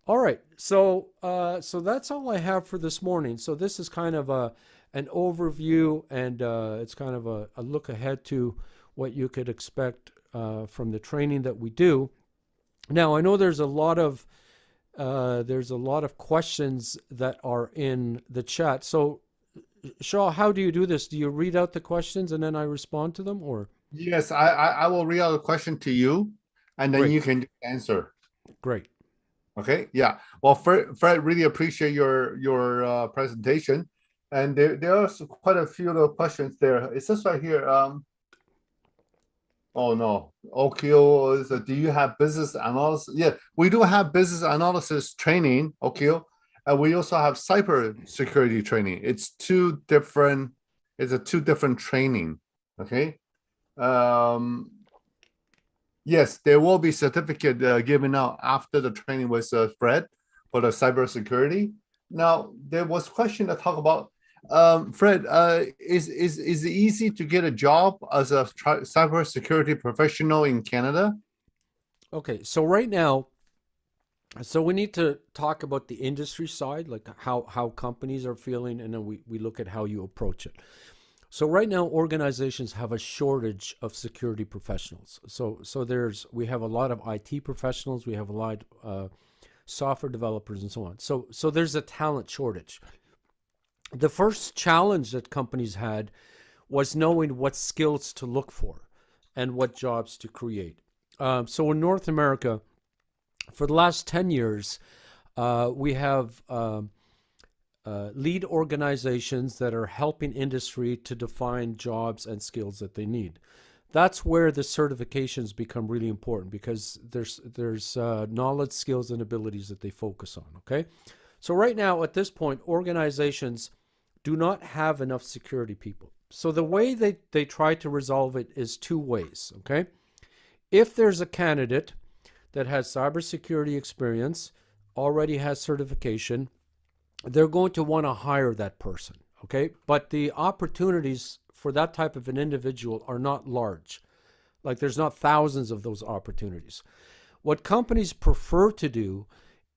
All right, so that's all I have for this morning. So this is kind of an overview, and it's kind of a look ahead to what you could expect from the training that we do. Now, I know there's a lot of questions that are in the chat. So, Shaw, how do you do this? Do you read out the questions and then I respond to them, or? Yes, I will read out the question to you, and then Great. you can answer. Great. Okay, yeah. Well, Fred, really appreciate your presentation, and there are quite a few little questions there. It says right here, oh no, Okio is do you have business analysis? Yeah, we do have business analysis training, Okio, and we also have cyber security training. It's a two different training. Okay. Yes, there will be certificate given out after the training with Fred for the cybersecurity. Now, there was question that talk about Fred. Is it easy to get a job as a cybersecurity professional in Canada? Okay, so right now, so we need to talk about the industry side, like how companies are feeling, and then we look at how you approach it. So right now, organizations have a shortage of security professionals. So we have a lot of IT professionals, we have a lot of software developers, and so on. So there's a talent shortage. The first challenge that companies had was knowing what skills to look for and what jobs to create. So in North America, for the last 10 years, We have lead organizations that are helping industry to define jobs and skills that they need. That's where the certifications become really important, because there's knowledge, skills, and abilities that they focus on. Okay, so right now at this point, organizations do not have enough security people. So the way they try to resolve it is two ways. Okay, if there's a candidate that has cybersecurity experience, already has certification, they're going to want to hire that person. Okay, but the opportunities for that type of an individual are not large. Like, there's not thousands of those opportunities. What companies prefer to do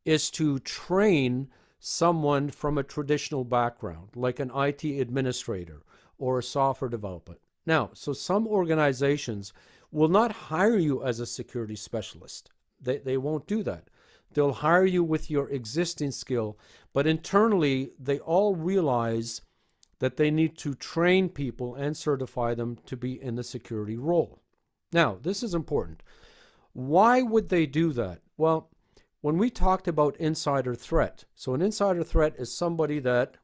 is to train someone from a traditional background, like an IT administrator or a software developer. Now, so some organizations will not hire you as a security specialist. They won't do that. They'll hire you with your existing skill, but internally they all realize that they need to train people and certify them to be in the security role. Now, this is important. Why would they do that? Well, when we talked about insider threat, so an insider threat is somebody that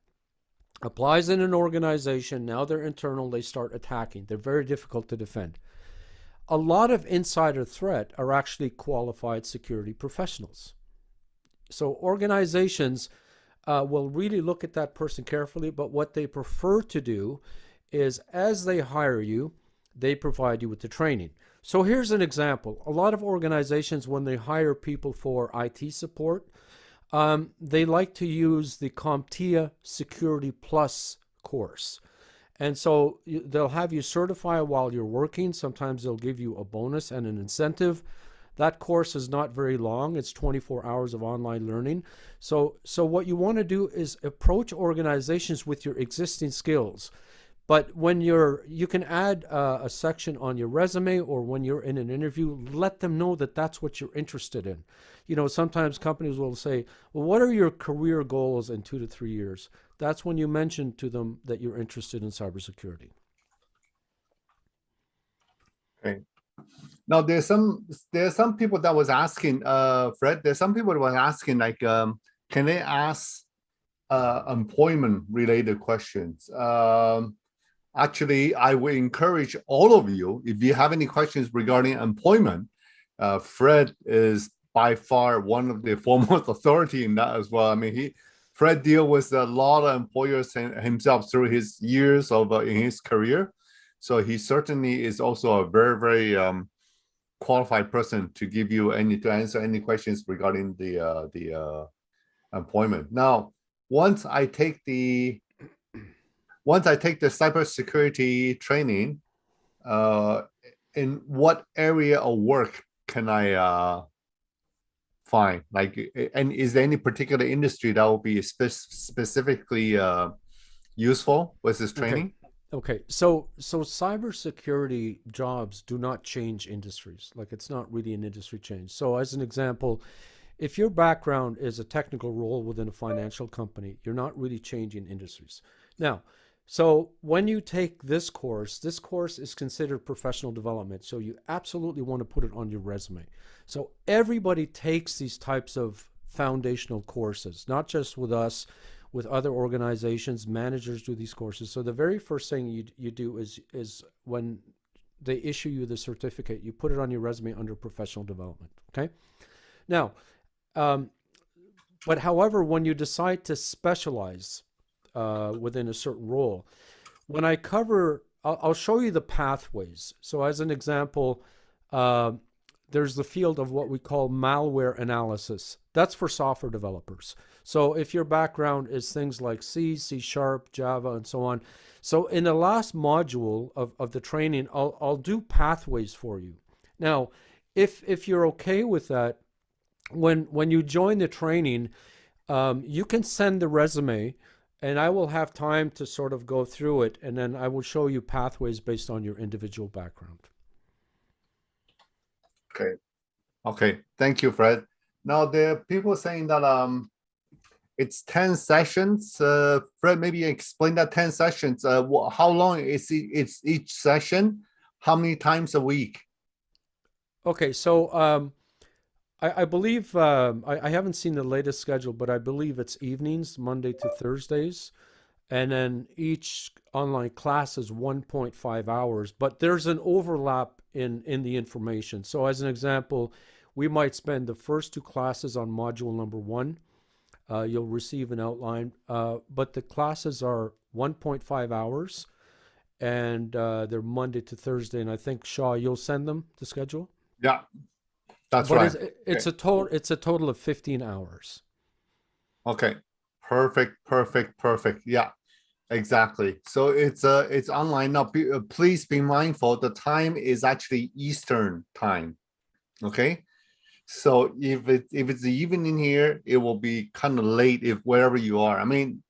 applies in an organization, now they're internal, they start attacking. They're very difficult to defend. A lot of insider threat are actually qualified security professionals. So organizations will really look at that person carefully, but what they prefer to do is, as they hire you, they provide you with the training. So here's an example. A lot of organizations, when they hire people for IT support, they like to use the Comptia Security Plus course. And so they'll have you certify while you're working. Sometimes they'll give you a bonus and an incentive. That course is not very long. It's 24 hours of online learning. So what you want to do is approach organizations with your existing skills. But when you can add a section on your resume, or when you're in an interview, let them know that that's what you're interested in. You know, sometimes companies will say, well, what are your career goals in 2 to 3 years? That's when you mention to them that you're interested in cybersecurity. Okay. Now there's some people that was asking, Fred. There's some people that were asking, like, can they ask employment related questions? Actually, I would encourage all of you, if you have any questions regarding employment, Fred is by far one of the foremost authority in that as well. I mean, Fred deals with a lot of employers himself through his years of in his career. So he certainly is also a very, very qualified person to answer any questions regarding the employment. Now, once I take the cybersecurity training, in what area of work can I find? Like, and is there any particular industry that will be specifically useful with this training? Okay. So cybersecurity jobs do not change industries. Like, it's not really an industry change. So as an example, if your background is a technical role within a financial company, you're not really changing industries. Now, so when you take this course is considered professional development. So you absolutely want to put it on your resume. So everybody takes these types of foundational courses, not just with us, with other organizations. Managers do these courses. So the very first thing you do is when they issue you the certificate, you put it on your resume under professional development. Okay. Now, but however, when you decide to specialize within a certain role, when I cover, I'll show you the pathways. So as an example, there's the field of what we call malware analysis. That's for software developers. So if your background is things like C, C#, Java, and so on. So in the last module of the training, I'll do pathways for you. Now, if you're okay with that, when you join the training, you can send the resume, and I will have time to sort of go through it, and then I will show you pathways based on your individual background. Okay. Thank you, Fred. Now, there are people saying that it's 10 sessions. Fred, maybe explain that 10 sessions. How long is each session? How many times a week? Okay, so I believe I haven't seen the latest schedule, but I believe it's evenings, Monday to Thursdays, and then each online class is 1.5 hours. But there's an overlap in the information. So as an example, we might spend the first two classes on module number one. You'll receive an outline, but the classes are 1.5 hours, and they're Monday to Thursday. And I think Shaw, you'll send them the schedule. Yeah, that's But right. it's a total. It's a total of 15 hours. Okay. Perfect. Yeah, exactly. So it's online now. Please be mindful. The time is actually Eastern time. Okay. So if it's the evening here, it will be kind of late if wherever you are. I mean,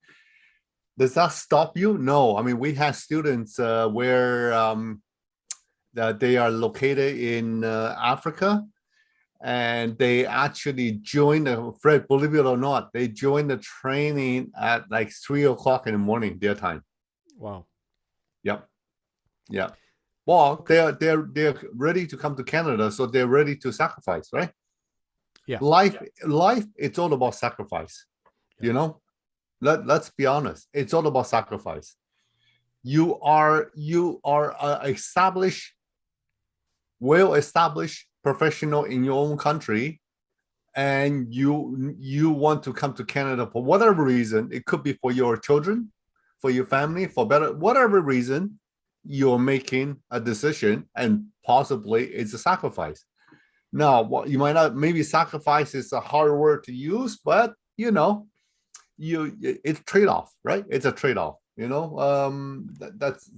does that stop you? No. I mean, we have students where that they are located in Africa, and they actually join Fred, believe it or not, they join the training at like 3 o'clock in the morning their time. Wow. Yep. Yeah. Well, Okay. they're ready to come to Canada, so they're ready to sacrifice, right? Yeah. Life, it's all about sacrifice. Yeah. You know, let's be honest, it's all about sacrifice. You are established, well-established professional in your own country, and you want to come to Canada for whatever reason. It could be for your children, for your family, for better, whatever reason. You're making a decision, and possibly it's a sacrifice. Now, what you might not, maybe sacrifice is a hard word to use, but it's trade-off, right? It's a trade-off. That's,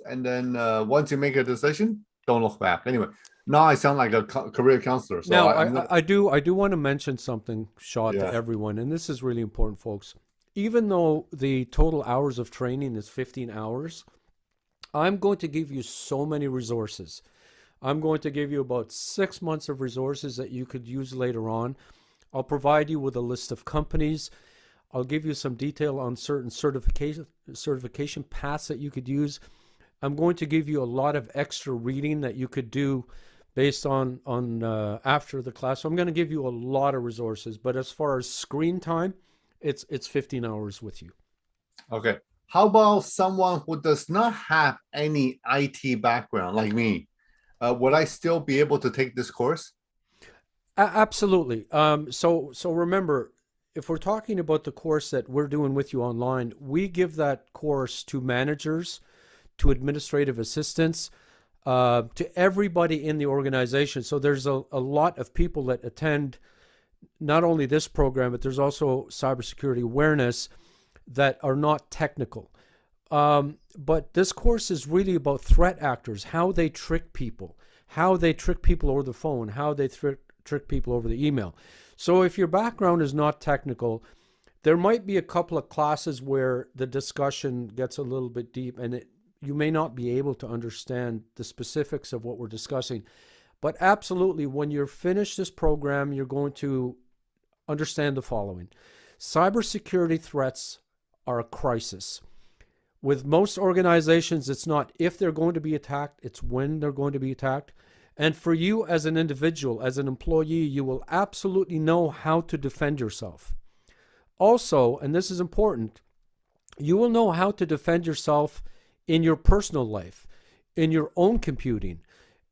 and then once you make a decision, don't look back. Anyway, now I sound like a career counselor, so Now, I'm gonna, I do want to mention something, Shaw, to yeah. everyone, and this is really important, folks. Even though the total hours of training is 15 hours, I'm going to give you so many resources. I'm going to give you about 6 months of resources that you could use later on. I'll provide you with a list of companies. I'll give you some detail on certain certification paths that you could use. I'm going to give you a lot of extra reading that you could do based on after the class. So I'm going to give you a lot of resources. But as far as screen time, it's 15 hours with you. Okay. How about someone who does not have any IT background like me? Would I still be able to take this course? Absolutely. So remember, if we're talking about the course that we're doing with you online, we give that course to managers, to administrative assistants, to everybody in the organization. So there's a lot of people that attend not only this program, but there's also cybersecurity awareness that are not technical. But this course is really about threat actors, how they trick people over the phone, how they trick people over the email. So if your background is not technical, there might be a couple of classes where the discussion gets a little bit deep, and you may not be able to understand the specifics of what we're discussing. But absolutely, when you're finished this program, you're going to understand the following. Cybersecurity threats are a crisis. With most organizations, it's not if they're going to be attacked, it's when they're going to be attacked. And for you as an individual, as an employee, you will absolutely know how to defend yourself. Also, and this is important, you will know how to defend yourself in your personal life, in your own computing,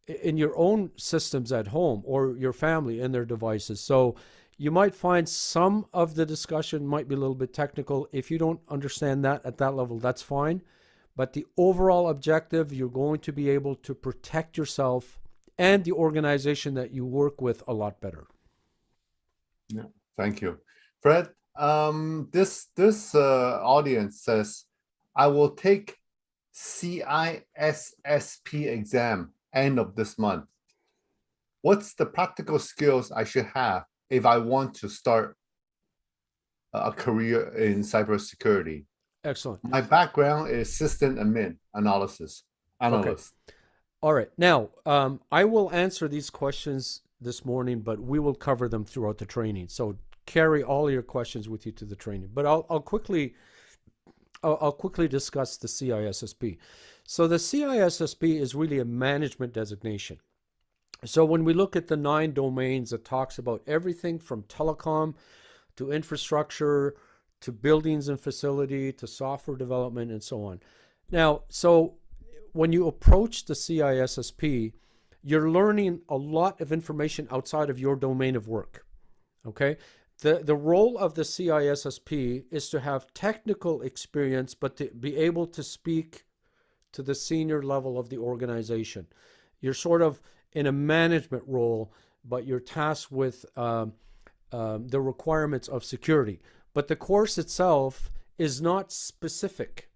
in your own systems at home, or your family and their devices. So you might find some of the discussion might be a little bit technical. If you don't understand that at that level, that's fine. But the overall objective, you're going to be able to protect yourself and the organization that you work with a lot better. Yeah, thank you, Fred. This audience says, I will take CISSP exam end of this month. What's the practical skills I should have if I want to start a career in cybersecurity? Excellent. My background is system admin analyst. Okay. All right. Now, I will answer these questions this morning, but we will cover them throughout the training. So carry all your questions with you to the training. But I'll quickly discuss the CISSP. So the CISSP is really a management designation. So when we look at the 9 domains, it talks about everything from telecom to infrastructure to buildings and facility to software development and so on. Now, so when you approach the CISSP, you're learning a lot of information outside of your domain of work. Okay? The role of the CISSP is to have technical experience, but to be able to speak to the senior level of the organization. You're sort of in a management role, but you're tasked with the requirements of security. But the course itself is not specific.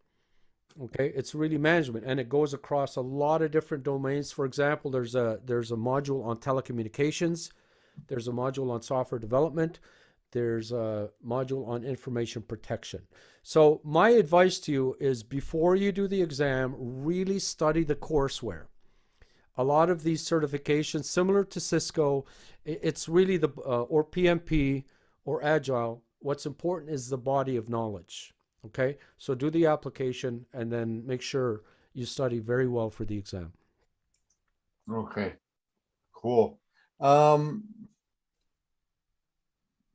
Okay, it's really management, and it goes across a lot of different domains. For example, there's a module on telecommunications, there's a module on software development, there's a module on information protection. So my advice to you is before you do the exam, really study the courseware. A lot of these certifications, similar to Cisco, it's really the or PMP or Agile. What's important is the body of knowledge. Okay, so do the application and then make sure you study very well for the exam. Okay, cool.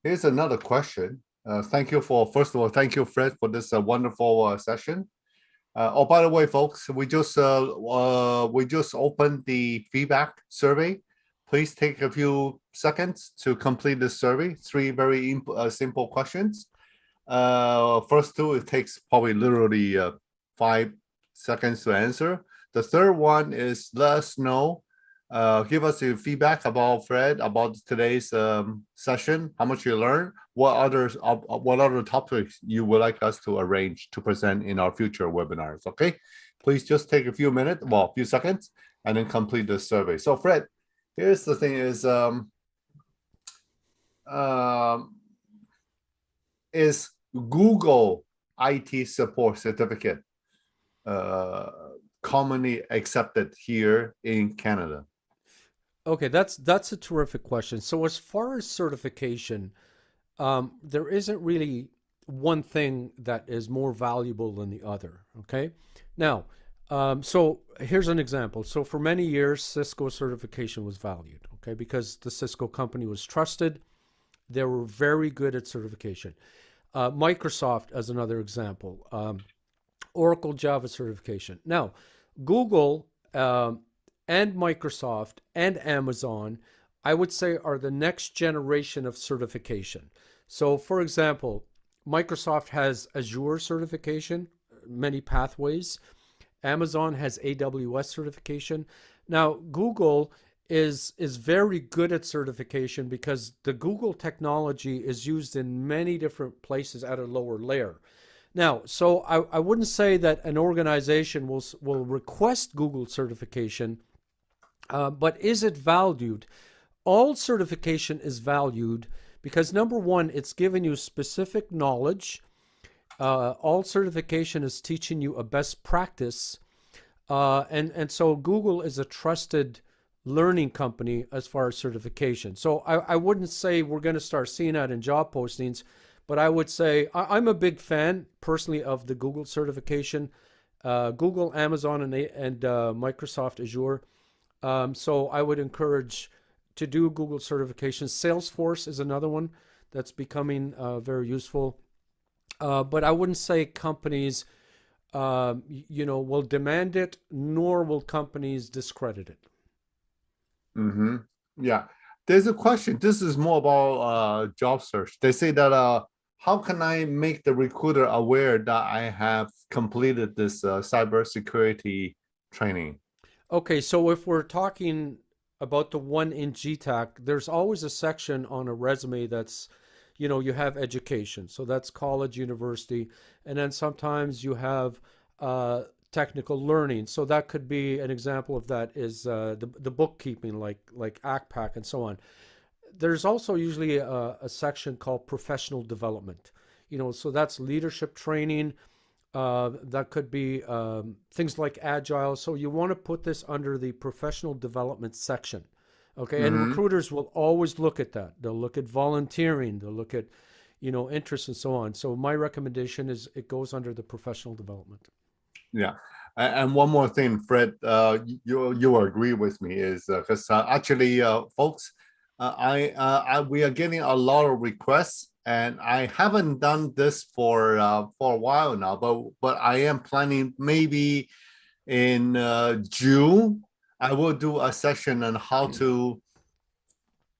Here's another question. Thank you first of all, thank you, Fred, for this wonderful session. Oh, by the way, folks, we just opened the feedback survey. Please take a few seconds to complete this survey. 3 very simple questions. First 2, it takes probably literally 5 seconds to answer. The third one is let us know, give us your feedback about Fred, about today's session, how much you learned, what other topics you would like us to arrange to present in our future webinars. Okay, please just take a few minutes, well, a few seconds, and then complete the survey. So Fred, here's the thing is Google IT support certificate commonly accepted here in Canada? Okay, that's a terrific question. So as far as certification, there isn't really one thing that is more valuable than the other. Okay, now, so here's an example. So for many years, Cisco certification was valued. Okay, because the Cisco company was trusted, they were very good at certification. Microsoft, as another example, Oracle Java certification. Now, Google and Microsoft and Amazon, I would say, are the next generation of certification. So, for example, Microsoft has Azure certification, many pathways. Amazon has AWS certification. Now, Google is very good at certification because the Google technology is used in many different places at a lower layer. Now, so I wouldn't say that an organization will request Google certification, but is it valued? All certification is valued because, number one, it's giving you specific knowledge. All certification is teaching you a best practice. And so Google is a trusted learning company as far as certification. So I wouldn't say we're going to start seeing that in job postings, but I would say I'm a big fan personally of the Google certification, Google, Amazon, and Microsoft Azure. So I would encourage to do Google certification. Salesforce is another one that's becoming very useful. But I wouldn't say companies, will demand it, nor will companies discredit it. Mm-hmm. Yeah, there's a question. This is more about job search. They say that how can I make the recruiter aware that I have completed this cybersecurity training? Okay, so if we're talking about the one in G-TAC, there's always a section on a resume that's, you have education. So that's college, university, and then sometimes you have technical learning. So that could be an example of that is the bookkeeping, like ACPAC and so on. There's also usually a section called professional development. So that's leadership training. That could be things like agile. So you want to put this under the professional development section. Okay, and recruiters will always look at that. They'll look at volunteering. They'll look at, interests and so on. So my recommendation is it goes under the professional development. Yeah. And one more thing, Fred, you will agree with me is because actually, folks, we are getting a lot of requests, and I haven't done this for a while now, but I am planning maybe in June. I will do a session on how to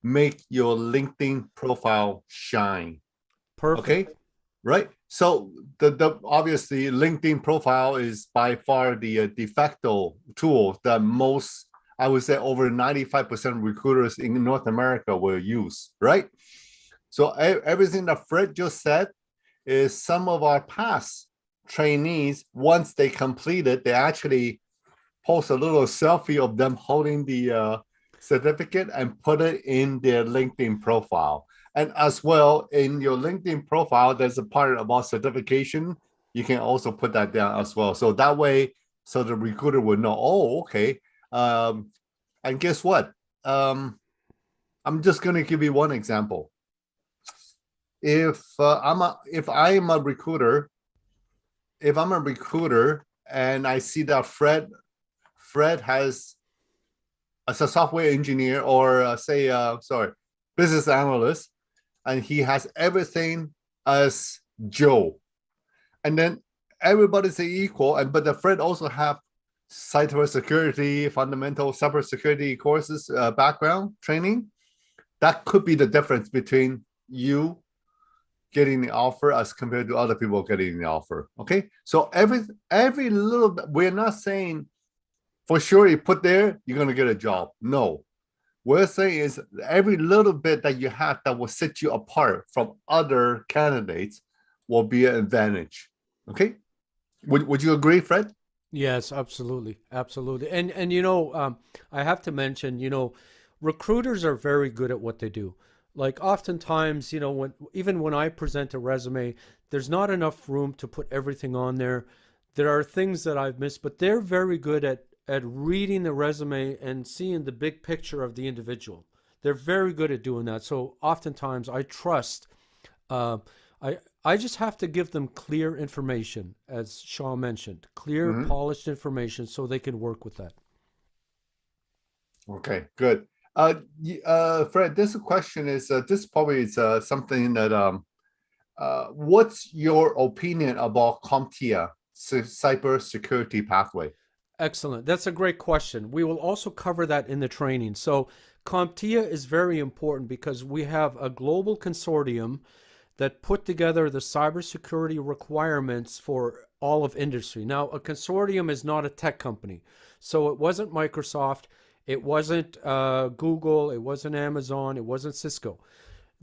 make your LinkedIn profile shine. Perfect. Okay, right? So the obviously LinkedIn profile is by far the de facto tool that most, I would say, over 95% recruiters in North America will use, right? So everything that Fred just said is some of our past trainees, once they complete it, they actually post a little selfie of them holding the certificate and put it in their LinkedIn profile. And as well, in your LinkedIn profile, there's a part about certification. You can also put that down as well. So that way, so the recruiter would know, oh, okay. And guess what? I'm just going to give you one example. If I'm a recruiter, if I'm a recruiter and I see that Fred has, as a software engineer or business analyst, and he has everything as Joe, and then everybody's equal, but the Fred also have cybersecurity, fundamental cybersecurity courses, background training. That could be the difference between you getting the offer as compared to other people getting the offer. Okay, so every little bit, we're not saying for sure you put there, you're going to get a job. No, we're saying is every little bit that you have that will set you apart from other candidates will be an advantage. Okay, would you agree, Fred? Yes, absolutely, absolutely. And you know, I have to mention, you know, recruiters are very good at what they do. Like oftentimes, you know, when I present a resume, there's not enough room to put everything on there. There are things that I've missed, but they're very good at reading the resume and seeing the big picture of the individual. They're very good at doing that. So oftentimes, I trust. Uh, I just have to give them clear information, as Shaw mentioned, clear, Mm-hmm. polished information, so they can work with that. Okay, good. Fred, this question is this probably is something that what's your opinion about Comptia cyber security pathway? Excellent. That's a great question. We will also cover that in the training. So, Comptia is very important because we have a global consortium that put together the cybersecurity requirements for all of industry. Now, a consortium is not a tech company. So it wasn't Microsoft, it wasn't Google, it wasn't Amazon, it wasn't Cisco.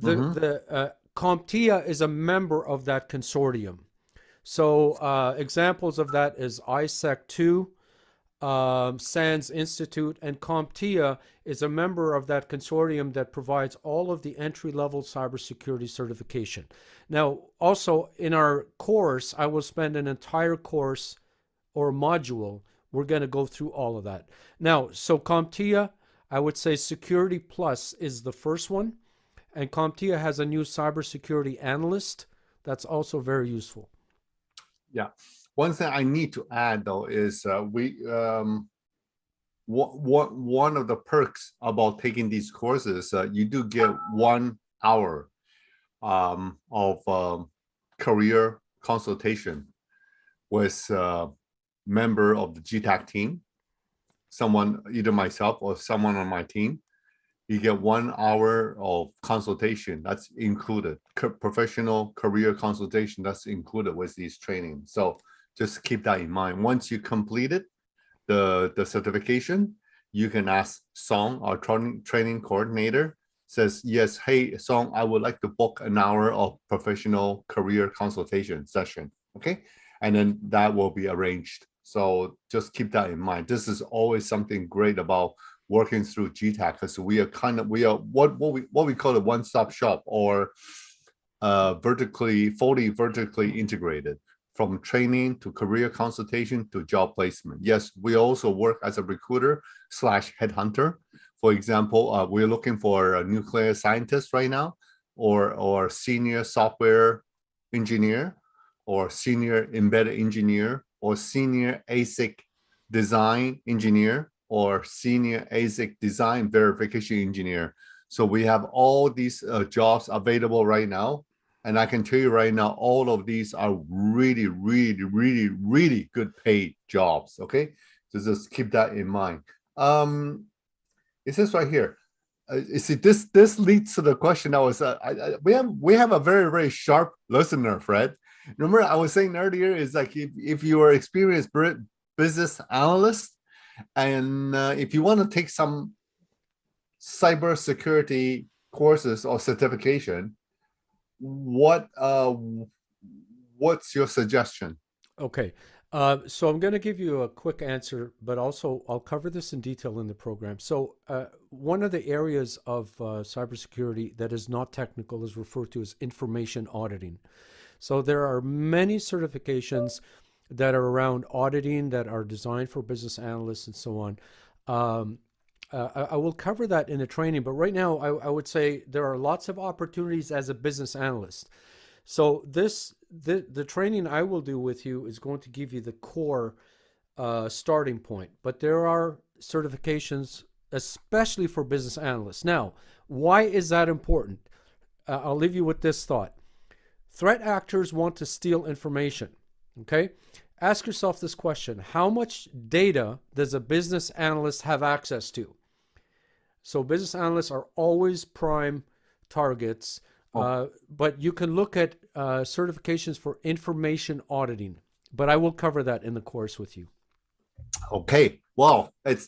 Mm-hmm. The Comptia is a member of that consortium. So examples of that is ISEC 2, SANS Institute, and Comptia is a member of that consortium that provides all of the entry-level cybersecurity certification. Now, also in our course, I will spend an entire course or module. We're going to go through all of that. Now, so Comptia, I would say Security Plus is the first one, and Comptia has a new cybersecurity analyst that's also very useful. Yeah. One thing I need to add though is one of the perks about taking these courses, you do get 1 hour of career consultation with a member of the G-TAC team, someone, either myself or someone on my team. You get 1 hour of consultation that's included, professional career consultation that's included with these trainings. So just keep that in mind. Once you complete it, the certification, you can ask Song, our training coordinator, says, yes, hey, Song, I would like to book an hour of professional career consultation session. Okay. And then that will be arranged. So just keep that in mind. This is always something great about working through G-TAC, because we are what we call a one-stop shop, or fully vertically integrated, from training to career consultation to job placement. Yes, we also work as a recruiter / headhunter. For example, we're looking for a nuclear scientist right now, or senior software engineer, or senior embedded engineer, or senior ASIC design engineer or senior ASIC design verification engineer. So we have all these jobs available right now. And I can tell you right now, all of these are really, really, really, really good paid jobs. Okay, so just keep that in mind. It says right here. You see, this leads to the question that was we have a very, very sharp listener, Fred. Remember, I was saying earlier is like if you are experienced business analyst and if you want to take some cybersecurity courses or certification, what's your suggestion? Okay. So I'm going to give you a quick answer, but also I'll cover this in detail in the program. So one of the areas of cybersecurity that is not technical is referred to as information auditing. So there are many certifications that are around auditing that are designed for business analysts and so on. I will cover that in the training, but right now I would say there are lots of opportunities as a business analyst. So the training I will do with you is going to give you the core starting point, but there are certifications especially for business analysts. Now, why is that important? I'll leave you with this thought. Threat actors want to steal information, okay? Ask yourself this question: how much data does a business analyst have access to? So business analysts are always prime targets. But you can look at certifications for information auditing, but I will cover that in the course with you. Okay, well, it's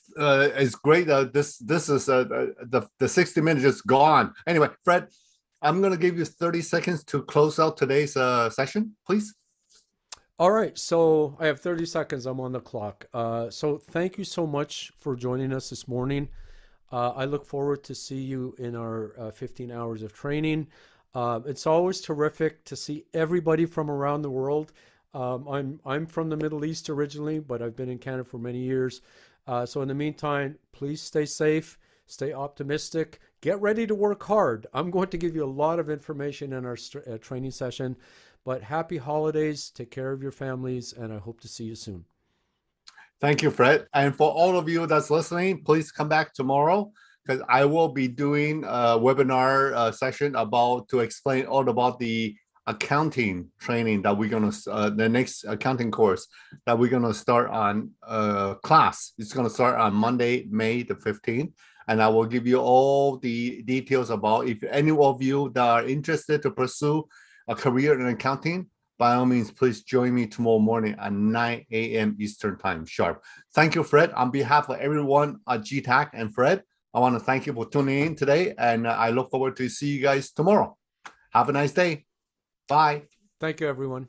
great. This is the 60 minutes is gone. Anyway, Fred, I'm gonna give you 30 seconds to close out today's session, please. All right, so I have 30 seconds. I'm on the clock. So thank you so much for joining us this morning. I look forward to see you in our 15 hours of training. It's always terrific to see everybody from around the world. I'm from the Middle East originally, but I've been in Canada for many years. So in the meantime, please stay safe, stay optimistic, get ready to work hard. I'm going to give you a lot of information in our training session, but happy holidays, take care of your families, and I hope to see you soon. Thank you, Fred. And for all of you that's listening, please come back tomorrow because I will be doing a webinar session to explain all about the accounting training that we're going to, the next accounting course that we're going to start on class. It's going to start on Monday, May the 15th. And I will give you all the details about if any of you that are interested to pursue a career in accounting, by all means, please join me tomorrow morning at 9 a.m. Eastern Time sharp. Thank you, Fred. On behalf of everyone at G-TAC and Fred, I want to thank you for tuning in today, and I look forward to see you guys tomorrow. Have a nice day. Bye. Thank you, everyone.